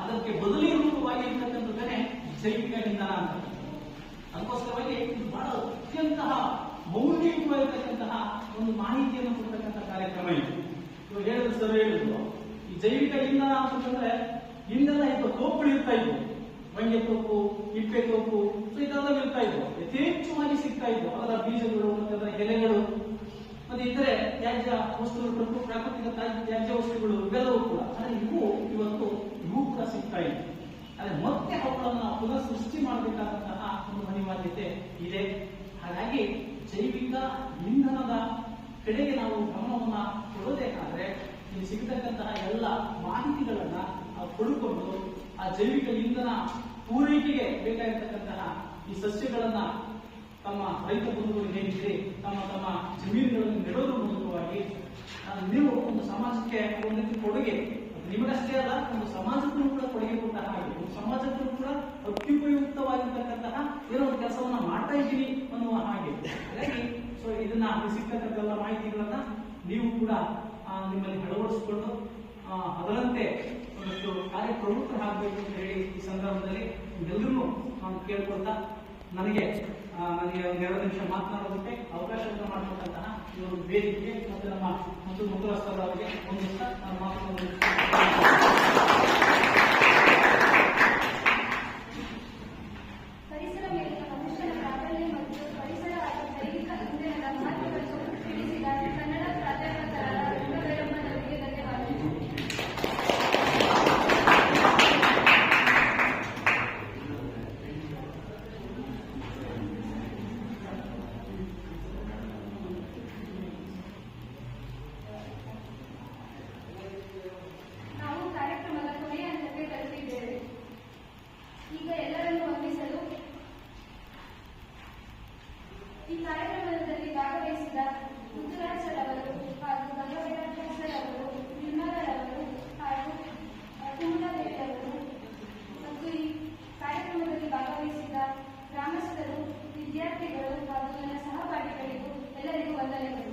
ಅದಕ್ಕೆ ಬದಲಿ ರೂಪವಾಗಿ ಇರ್ತಕ್ಕಂಥದ್ದೇ ಜೈವಿಕ ಇಂಧನ ಅಂತ. ಅದಕ್ಕೋಸ್ಕರವಾಗಿ ಇದು ಬಹಳ ಅತ್ಯಂತ ಮೌಲ್ಯಯುತವಾಗಿರ್ತಕ್ಕಂತಹ ಒಂದು ಮಾಹಿತಿಯನ್ನು ಕೊಡ್ತಕ್ಕಂಥ ಕಾರ್ಯಕ್ರಮ ಇದು. ಇವಾಗ ಹೇಳಿದ್ರು ಸರ್, ಹೇಳಿದ್ರು ಈ ಜೈವಿಕ ಇಂಧನ ಅಂತಂದ್ರೆ ಹಿಂದೆಲ್ಲ ಈಗ ತೋಪುಗಳು ಇರ್ತಾ ಇದ್ವು, ವಂಗೆ ತೋಪು, ಇಪ್ಪೆ ತೋಪು, ಇದೆಲ್ಲ ಇರ್ತಾ ಇದ್ವು, ಯಥೇಚ್ಛವಾಗಿ ಸಿಗ್ತಾ ಇದ್ವು. ಅದರ ಬೀಜಗಳು ಮತ್ತೆ ಅದರ ಎಲೆಗಳು ಮತ್ತೆ ಇತರೆ ತ್ಯಾಜ್ಯ ವಸ್ತುಗಳು, ಪ್ರಾಕೃತಿಕ ತ್ಯಾಜ್ಯ ವಸ್ತುಗಳು ಇವೆಲ್ಲವೂ ಕೂಡ. ಆದ್ರೆ ಇವು ಕೂಡ ಸಿಗ್ತಾ ಇದೆ. ಆದ್ರೆ ಮತ್ತೆ ಅವುಗಳನ್ನ ಪುನಃ ಸೃಷ್ಟಿ ಮಾಡಬೇಕಾದಂತಹ ಒಂದು ಅನಿವಾರ್ಯತೆ ಇದೆ. ಹಾಗಾಗಿ ಜೈವಿಕ ಇಂಧನದ ಕಡೆಗೆ ನಾವು ಗಮನವನ್ನ ಕೊಡಬೇಕಾದ್ರೆ ಇಲ್ಲಿ ಸಿಗತಕ್ಕಂತಹ ಎಲ್ಲ ಮಾಹಿತಿಗಳನ್ನ ಪಡ್ಕೊಂಡು ಆ ಜೈವಿಕ ಇಂಧನ ಪೂರೈಕೆಗೆ ಬೇಕಾಗಿರ್ತಕ್ಕಂತಹ ಈ ಸಸ್ಯಗಳನ್ನ ತಮ್ಮ ರೈತ ಬಂಧುಗಳಿಗೆ ಹೇಗಿದ್ರೆ ತಮ್ಮ ಜಮೀನುಗಳನ್ನು ನೆಡೋದ್ರ ಮೂಲಕವಾಗಿ ನೀವು ಒಂದು ಸಮಾಜಕ್ಕೆ ಒಂದು ರೀತಿ ಕೊಡುಗೆ, ನಿಮಗಷ್ಟೇ ಅಲ್ಲ ಒಂದು ಸಮಾಜಕ್ಕೂ ಕೂಡ ಕೊಡುಗೆ ಕೊಟ್ಟ ಹಾಗೆ, ಒಂದು ಸಮಾಜಕ್ಕೂ ಕೂಡ ಅತ್ಯುಪಯುಕ್ತವಾಗಿರ್ತಕ್ಕಂತಹ ಏನೋ ಒಂದು ಕೆಲಸವನ್ನ ಮಾಡ್ತಾ ಇದ್ದೀವಿ ಅನ್ನುವ ಹಾಗೆ. ಹಾಗಾಗಿ ಸೊ ಇದನ್ನ ಸಿಗ್ತಕ್ಕಂಥ ಮಾಹಿತಿಗಳನ್ನ ನೀವು ಕೂಡ ನಿಮ್ಮಲ್ಲಿ ಅಳವಡಿಸಿಕೊಂಡು ಅದರಂತೆ ಒಂದಷ್ಟು ಕಾರ್ಯಪ್ರವೃತ್ತರಾಗಬೇಕು ಅಂತ ಹೇಳಿ ಈ ಸಂದರ್ಭದಲ್ಲಿ ಎಲ್ಲರೂ ನಾನು ಕೇಳ್ಕೊಳ್ತಾ ನನಗೆ ಒಂದು 2 ನಿಮಿಷ ಮಾತನಾಡೋದಕ್ಕೆ ಅವಕಾಶವನ್ನು ಮಾಡಿಕೊಟ್ಟಂತಹ ಈ ಒಂದು ವೇದಿಕೆ ಮತ್ತು ನಮ್ಮ ಮುಖ್ಯಸ್ಥರ ಅವರಿಗೆ ಒಂದಿಷ್ಟ ನಾನು ಮಾತನಾಡೋದಕ್ಕೆ ಈಗ ಎಲ್ಲರನ್ನು ವಂದಿಸಲು ಈ ಕಾರ್ಯಕ್ರಮದಲ್ಲಿ ಭಾಗವಹಿಸಿದ ಮುತ್ತುರಾಜ್ ಸರ್ ಅವರು ಹಾಗೂ ಭಗವತ ಸರ್ ಅವರು, ನಿರ್ಮಲಾರವರು ಹಾಗೂ ಕುಮಲಾದೇವಿ ಅವರು ಮತ್ತು ಈ ಕಾರ್ಯಕ್ರಮದಲ್ಲಿ ಭಾಗವಹಿಸಿದ ಗ್ರಾಮಸ್ಥರು, ವಿದ್ಯಾರ್ಥಿಗಳು ಹಾಗೂ ನನ್ನ ಸಹಪಾಠಿಗಳಿಗೂ ಎಲ್ಲರಿಗೂ ವಂದನೆಗಳು.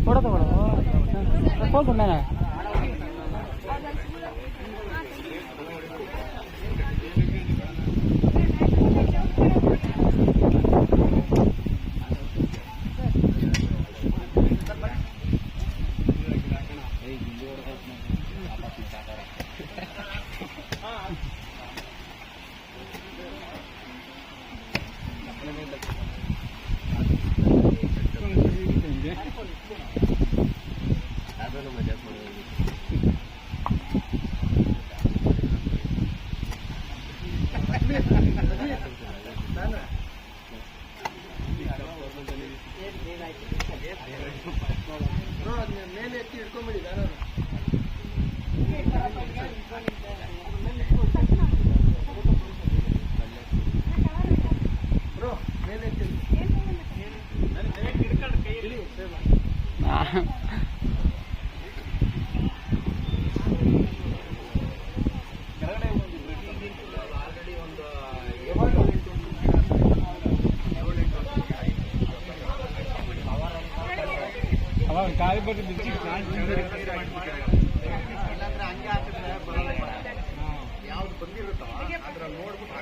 फोटो तो फोटो मैंने ಕಾಲಿ ಬಟ್ಟು ಬಿಚ್ಚಿ ಯಾವ್ದು ಬಂದಿರುತ್ತೋ ಅದ್ರ ನೋಡ್ಬಿಟ್ಟು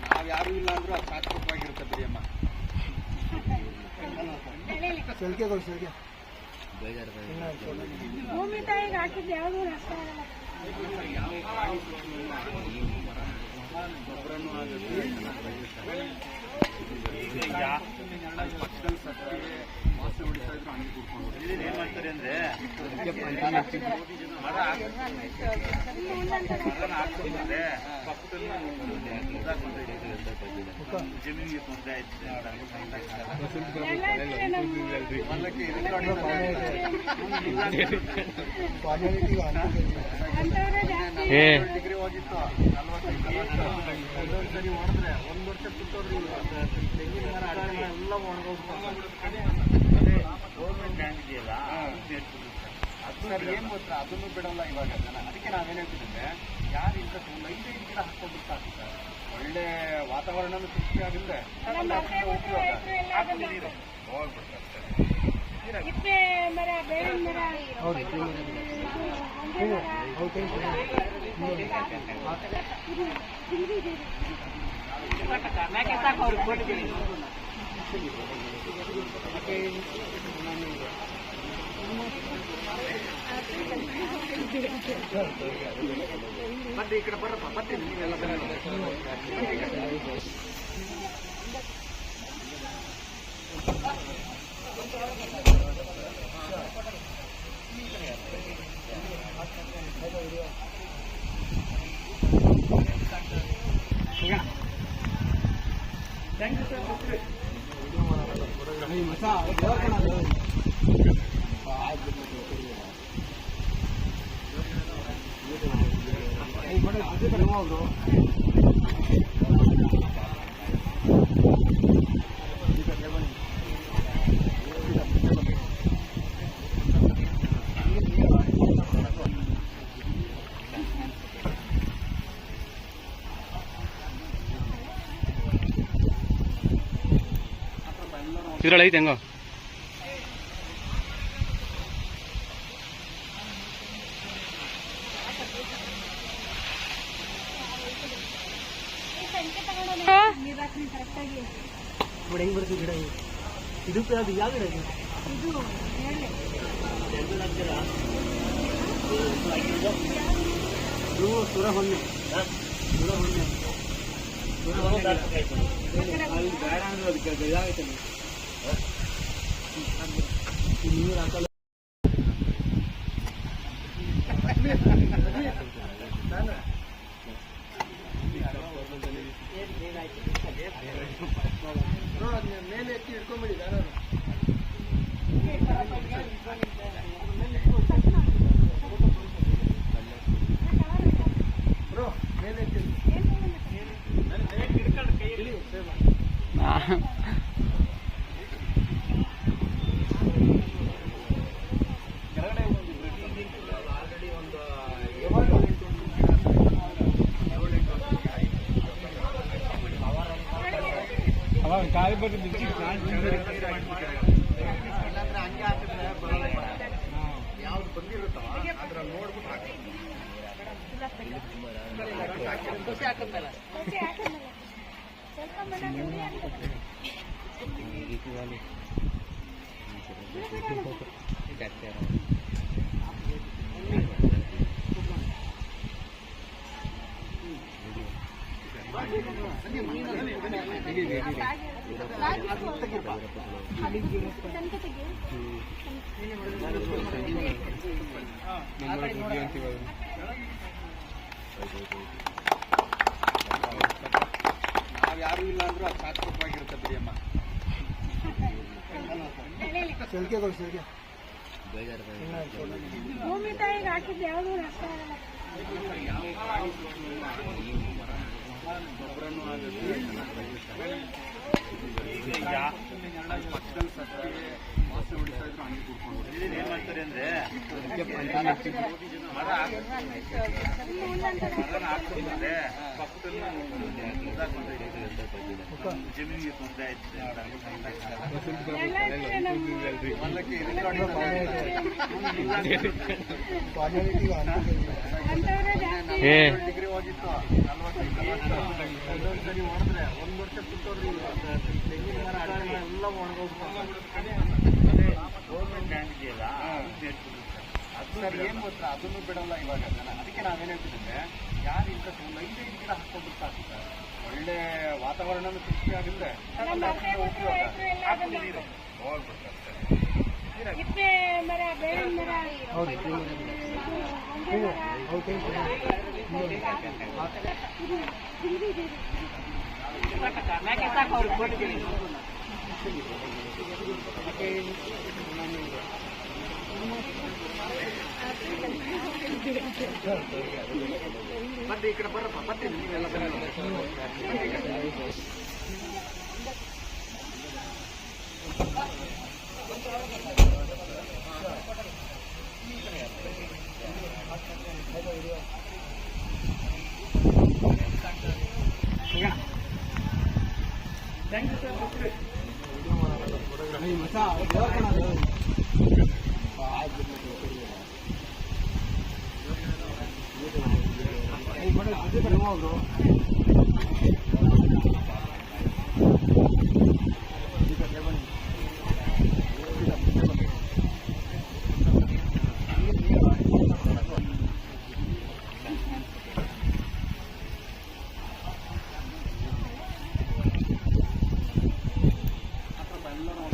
ನಾವ್ ಯಾರು ಇಲ್ಲ ಅಂದ್ರೂ ಅದು ಸಾರ್ಥಕವಾಗಿರುತ್ತೆ ಬಿರಿಯಮ್ಮ. ಭೂಮಿ ತಾಯಿಗೆ ಹಾಕಿದ್ದು ಯಾವುದೂ ನಷ್ಟ ಆಗಲ್ಲ. ಪಕ್ಕದಲ್ಲಿ ಸತ್ತಿ ವಾಸನೆ ಹೊಡಿತಾ ಇದ್ರು ಹಂಗೆ ಕೂತ್ಕೊಂಡು ಏನ್ ಮಾಡ್ತಾರೆ ಅಂದ್ರೆ ಮರ ಹಾಕ್ಕೊಂಡ್ರೆ ಜಮೀನಿಗೆ ತೊಂದರೆ ಡಿಗ್ರಿ ಹೋಗಿತ್ತು 40 ಸರಿ ಹೊಡೆದ್ರೆ 1 ವರ್ಷ ಸುತ್ತೋದ್ರಿ ತೆಂಗಿನ ಮರ ಎಲ್ಲ ಒಣಗೋಗ್ತಾರೆ. ಗೌರ್ಮೆಂಟ್ ಬ್ಯಾಂಕ್ ಇದೆಯಲ್ಲ ಅದು ಏನ್ ಗೊತ್ತಾ, ಅದನ್ನು ಬಿಡಲ್ಲ ಇವಾಗ ಜನ. ಅದಕ್ಕೆ ನಾವೇನ್ ಹೇಳ್ತಿದ್ರೆ ಯಾರು ಇಂಟ್ರೆಸ್ಟ್ ಒಂದು 5 ಗಿಡ ಹಾಕೊಂಡ್ಬಿಟ್ಟು ಸಾಕು ಸರ್. ಒಳ್ಳೆ ವಾತಾವರಣನೂ ಸೃಷ್ಟಿ ಆಗುತ್ತೆ. ಇಪ್ಪೆ ಮರ, ಬೇವಿನ ಮರ, ಮತ್ತೆ ಈ ಕಡೆ ಬರ್ರಪ್ಪ, ಮತ್ತೆ ನೀವೆಲ್ಲ ಥ್ಯಾಂಕ್ ಯು ಸರ್. ಇದ್ರಲ್ಲಿ ಐತೆ ಹೆಂಗೋ ನೀರು ಹಾಕ್ತೀನಿ ಕರೆಕ್ಟಾಗಿ. ನೋಡಿ ಹೆಂಗ್ ಬರ್ತೀವಿ ಗಿಡ ಇದಕ್ಕೆ ಅದು ಯಾವ ಗಿಡ ಇದು? ಇದು ಹೇಳಿ ಇದು ಸುರ ಹೊನ್ನೆ ಸುರ ಹೊನ್ನೆ ಅಲ್ಲಿ ಬೇಡ ಅಂದ್ರೆ ಅದಕ್ಕೆ ಇದಾಗೈತೆ ನೀರು ಹಾಕಲ್ಲ. ಮೇಲೆ ಎತ್ತಿ ಹಿಡ್ಕೊಂಡ್ಬಿಡಿ ಬ್ರೋ ಮೇಲೆ ಎತ್ತಿ ಆಲ್ರೆಡಿ ಒಂದು 7-8 ಅವಾಗ ಕಾಲಿ ಬಟ್ಟು ಬಿಚ್ಚಿ ಇಲ್ಲಾಂದ್ರೆ ಹಂಗೆ ಹಾಕಿದ್ರೆ ಬರಲ್ಲ. ಯಾವ್ದು ಬಂದಿರುತ್ತವ ಅದ್ರ ನೋಡ್ಬಿಟ್ಟು ಹಾಕಿ. ದೋಸೆ ಹಾಕಿದ್ಮೇಲೆ ಸ್ವಲ್ಪ ಮಣ್ಣ ಹುಳಿ ಹಾಕ್ತಾರೆ. ನಾವ್ ಯಾರು ಇಲ್ಲ ಅಂದ್ರೂ ಅದು ಶಾಶ್ವತವಾಗಿರುತ್ತೆ ಬಿರಿಯಮ್ಮ. ಭೂಮಿ ತಾಯಿಗೆ ಹಾಕಿದ್ದು ಯಾವುದು ನಷ್ಟ ಆಗಲ್ಲ. ಪಕ್ಕದಲ್ಲಿ ಸತ್ತಿ ವಾಸನೆ ಹೊಡಿತಾ ಇದ್ರು ಹಂಗೆ ಕೂತ್ಕೊಂಡು ಏನ್ ಮಾಡ್ತಾರೆ ಅಂದ್ರೆ ಮರ ಹಾಕ್ತಾರೆ ಜಮೀನಿಗೆ ತೊಂದರೆ ಡಿಗ್ರಿ ಹೋಗಿತ್ತು 40 ಒಂದೊಂದು ಸರಿ ಹೊಡೆದ್ರೆ 1 ವರ್ಷ ಕುತ್ತೋದ್ರಿ ತೆಂಗಿನ ಮರ ಅಡಿಕೆ ಎಲ್ಲ ಒಣಗೋಗ್ಬಿಟ್ಟು ಗೌರ್ಮೆಂಟ್ ಲ್ಯಾಂಡ್ ಇದೆಯಲ್ಲ ಅದು ಸರ್ ಏನ್ ಗೊತ್ತಾ ಅದನ್ನು ಬಿಡಲ್ಲ ಇವಾಗ ಜನ. ಅದಕ್ಕೆ ನಾವೇನ್ ಹೇಳ್ತೀವಿ ಅಂದ್ರೆ ಯಾರು ಇಂಟ್ರೆಸ್ಟ್ ಒಂದು 5 ಗಿಡ ಹಾಕೊಂಡ್ಬಿಟ್ಟು ಸಾಕು ಸರ್. ಒಳ್ಳೆ ವಾತಾವರಣ ಸೃಷ್ಟಿ ಆಗಿದ್ರೆ ಇಪ್ಪೆ ಮರ, ಬೇವಿನ ಮರ, ಮತ್ತೆ ಈ ಕಡೆ ಬರ್ರಪ್ಪ ಬರ್ತೀನಿ ನೀವೆಲ್ಲ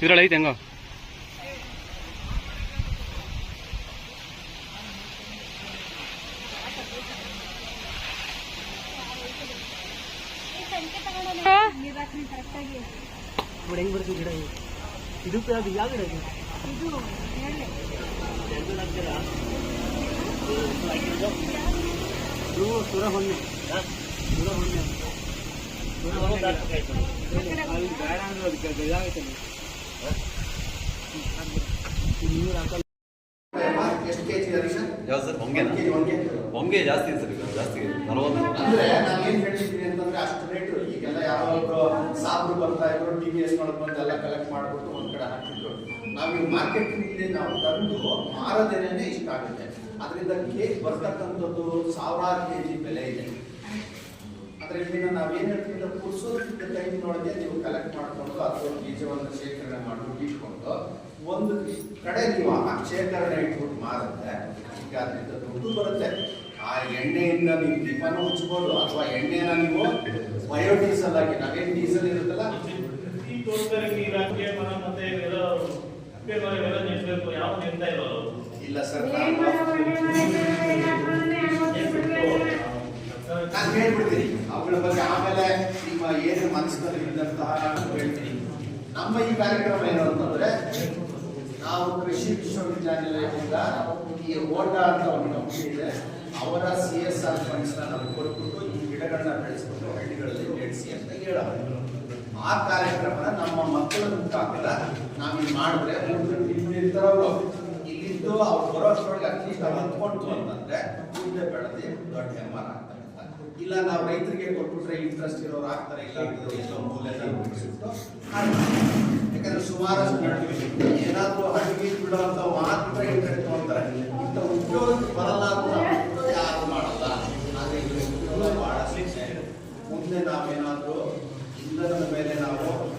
ಇದ್ರಲ್ಲಿ ಐತೆ ಹೆಂಗೋ ನೀರು ಹಾಕ್ತೀನಿ ಕರೆಕ್ಟಾಗಿ. ನೋಡಿ ಹೆಂಗ್ ಬರ್ತೀವಿ ಗಿಡ ಇದಕ್ಕೆ ಅದು ಯಾವ ಗಿಡ ಇದು? ಇದು ಹೇಳಿ ಇದು ಸುರ ಹೊನ್ನೆ ಸುರ ಹೊನ್ನೆ ಅಲ್ಲಿ ಬೇಡ ಅಂದ್ರೆ ಅದಕ್ಕೆ ಇದಾಗೈತೆ ನೀರು ಹಾಕಲ್ಲ. ಎಷ್ಟು ಕೆಜಿ ಹರೀಶ? ಯಾವ್ದು ಸರ್ ಹೊಂಗೆನಾ? ಹೊಂಗೆ ಜಾಸ್ತಿ ಇದೆ ಸರ್ ಈಗ ಜಾಸ್ತಿ 40. ಅಂದ್ರೆ ನಾನು ಏನ್ ಹೇಳಿದ್ದೀನಿ ಅಂತಂದ್ರೆ ಅಷ್ಟು ರೇಟ್ ಈಗೆಲ್ಲ ಯಾವ ಯಾರೋ ಸಾಬ್ರು ಬರ್ತಾ ಇದ್ರು TVS ನೋಡಕ್ ಬಂದು ಎಲ್ಲ ಕಲೆಕ್ಟ್ ಮಾಡ್ಬಿಟ್ಟು ಒಂದ್ ಕಡೆ ಹಾಕಿದ್ರು. ನಾವು ಈ ಮಾರ್ಕೆಟ್ ನಾವು ತಂದು ಮಾರದೇನೆ ಇಷ್ಟ ಆಗುತ್ತೆ. ಅದರಿಂದ ಕೇಕ್ ಬರ್ತಕ್ಕಂಥದ್ದು ಸಾವಿರಾರು ಕೆಜಿ ಬೆಲೆ ಇದೆ. ಅದರಿಂದ ನಾವೇನ್ ಹೇಳ್ತೀವಿ, ಕುಡಿಸೋದಕ್ಕಿಂತ ಟೈಮ್ನೊಳಗೆ ನೀವು ಕಲೆಕ್ಟ್ ಮಾಡ್ಕೊಂಡು ಅಥವಾ ಬೀಜವನ್ನು ಶೇಖರಣೆ ಮಾಡ್ಬಿಟ್ಟು ಇಟ್ಕೊಂಡು ಒಂದು ಕಡೆ ನೀವು ಆ ಶೇಖರಣೆ ಇಟ್ಬಿಟ್ಟು ಮಾರುತ್ತೆ. ಈಗ ಅದರಿಂದ ದುಡ್ಡು ಬರುತ್ತೆ. ಆ ಎಣ್ಣೆಯಿಂದ ನೀವು ದೀಪನೂ ಹಚ್ಬೋದು, ಅಥವಾ ಎಣ್ಣೆನ ನೀವು ಬಯೋಡೀಸಲ್ ಆಗಿ, ನಾವೇನ್ ಡೀಸೆಲ್ ಇರುತ್ತಲ್ಲ, ಈ ತೋಟಗಾರಿಕೆ ಇಲಾಖೆ ಮರ ಮತ್ತೆ ಇವೆಲ್ಲ ಅಪ್ಪೆ ಮರ ಇವೆಲ್ಲ ನೆಡ್ಬೇಕು, ಯಾವ ನೆಡ್ತಾ ಇರೋದು? ಇಲ್ಲ ಸರ್, ನಾನು ಹೇಳ್ಬಿಡ್ತೀನಿ ಅವುಗಳ ಬಗ್ಗೆ. ಆಮೇಲೆ ನಿಮ್ಮ ಏನು ಮನಸ್ಸಿನಲ್ಲಿ ಇದ್ದಂತಹ ನಾನು ಹೇಳ್ತೀನಿ. ನಮ್ಮ ಈ ಕಾರ್ಯಕ್ರಮ ಏನು ಅಂತಂದ್ರೆ, ನಾವು ಕೃಷಿ ವಿಶ್ವವಿದ್ಯಾನಿಲಯದಿಂದ ಈ ಓಟ ಅಂತ ಒಂದು ಕಂಪನಿ ಇದೆ, ಅವರ CSR ಫಂಡ್ಸ್ ನಾವು ಕೊಟ್ಬಿಟ್ಟು ಈ ಗಿಡಗಳನ್ನ ಬೆಳೆಸ್ಬಿಟ್ಟು ಹಳ್ಳಿಗಳಲ್ಲಿ ನೆಡೆಸಿ ಅಂತ ಹೇಳೋದು. ಆ ಕಾರ್ಯಕ್ರಮನ ನಮ್ಮ ಮಕ್ಕಳ ಮುಖಾಂತರ ನಾವು ಇಲ್ಲಿ ಮಾಡಿದ್ರೆ ಇಲ್ಲಿರ್ತಾರವರು ಇಲ್ಲಿದ್ದು ಅವ್ರು ಬರೋಷ್ಟ್ರೊಳಗೆ ಅಟ್ಲೀಸ್ಟ್ ಹತ್ಕೊಂಡು ಅಂತಂದ್ರೆ ಮುಂದೆ ಬೆಳೆದು ದೊಡ್ಡ ಹೆಮ್ಮರ ಆಗ್ತಾರೆ. ಇಲ್ಲ ನಾವು ರೈತರಿಗೆ ಕೊಟ್ಬಿಟ್ರೆ ಇಂಟ್ರೆಸ್ಟ್ ಇರೋರು ಆಗ್ತಾರೆ, ಇಲ್ಲ ಎಲ್ಲೋ ಮೂಲೆ ಬಿಡಿಸ್ಬಿಟ್ಟು. ಯಾಕಂದ್ರೆ ಸುಮಾರಷ್ಟು ಏನಾದ್ರೂ ಹಳ್ಳಿ ಬಿಡೋಂತ ಮಾತ್ರ ಇಂಟ್ರೆಸ್ಟ್ ತಗೊಂತಾರೆ. ಇಂಥ ಉದ್ಯೋಗಕ್ಕೆ ಬರಲ್ಲ ಅಂತ ಯಾರು ಮಾಡಲ್ಲ. ಆದ್ರೆ ಉದ್ಯೋಗ ಬಹಳಷ್ಟು ಇದೆ. ಮುಂದೆ ನಾವೇನಾದ್ರೂ ಇಂಧನದ ಮೇಲೆ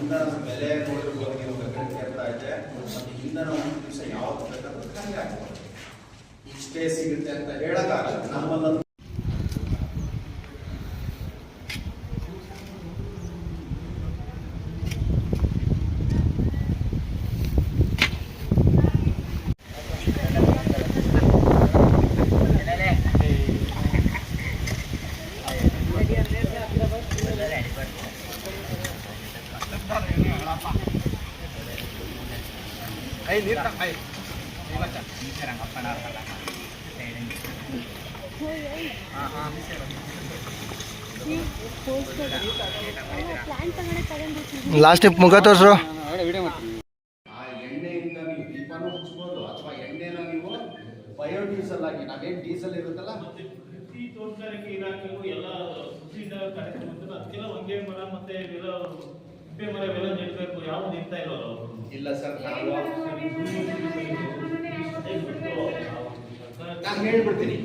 ಇಂಧನದ ಬೆಲೆ ನೋಡಿರ್ಬೋದು, ನೀವು ಕೇಳ್ತಾ ಇದೆ. ಮತ್ತೆ ಇಂಧನ ಒಂದು ದಿವಸ ಯಾವ್ದು ಬೇಕಾದ್ರೂ ಕಮ್ಮಿ ಆಗ್ಬೋದು, ಇಷ್ಟೇ ಸಿಗುತ್ತೆ ಅಂತ ಹೇಳಕ್ಕಾಗಲ್ಲ. ನಮ್ಮನ್ನ ಪ್ಲಾನ್ ತಗೊಂಡು ಲಾಸ್ಟ್ ಮುಖ ತೋರ್ಸ್ರು. ಆ ಎಣ್ಣೆಯಿಂದ ನೀವು ದೀಪನೂ ಹಚ್ಬೋದು, ಅಥವಾ ಎಣ್ಣೆನ ನೀವು ಬಯೋಡೀಸೆಲ್ ಆಗಿ, ನಾವೇನ್ ಡೀಸೆಲ್ ಇರುತ್ತಲ್ಲ, ಮತ್ತೆ ಪ್ರತಿ ತೋಟಗಾರಿಕೆ ಇಲಾಖೆಗೂ ಎಲ್ಲ ಸುದ್ದಿಯಿಂದ ಕಾರ್ಯಕ್ರಮ ಇರ್ತದೆ. ಅದಕ್ಕೆಲ್ಲ ಹೊಂಗೆ ಮರ ಮತ್ತೆ ಇವೆಲ್ಲ ಅಪ್ಪೆ ಮರ ಇವೆಲ್ಲ ನೆಡ್ಬೇಕು, ಯಾವ ನೆಡ್ತಾ ಇರೋದು? ಇಲ್ಲ ಸರ್, ನಾನು ಹೇಳ್ಬಿಡ್ತೀನಿ.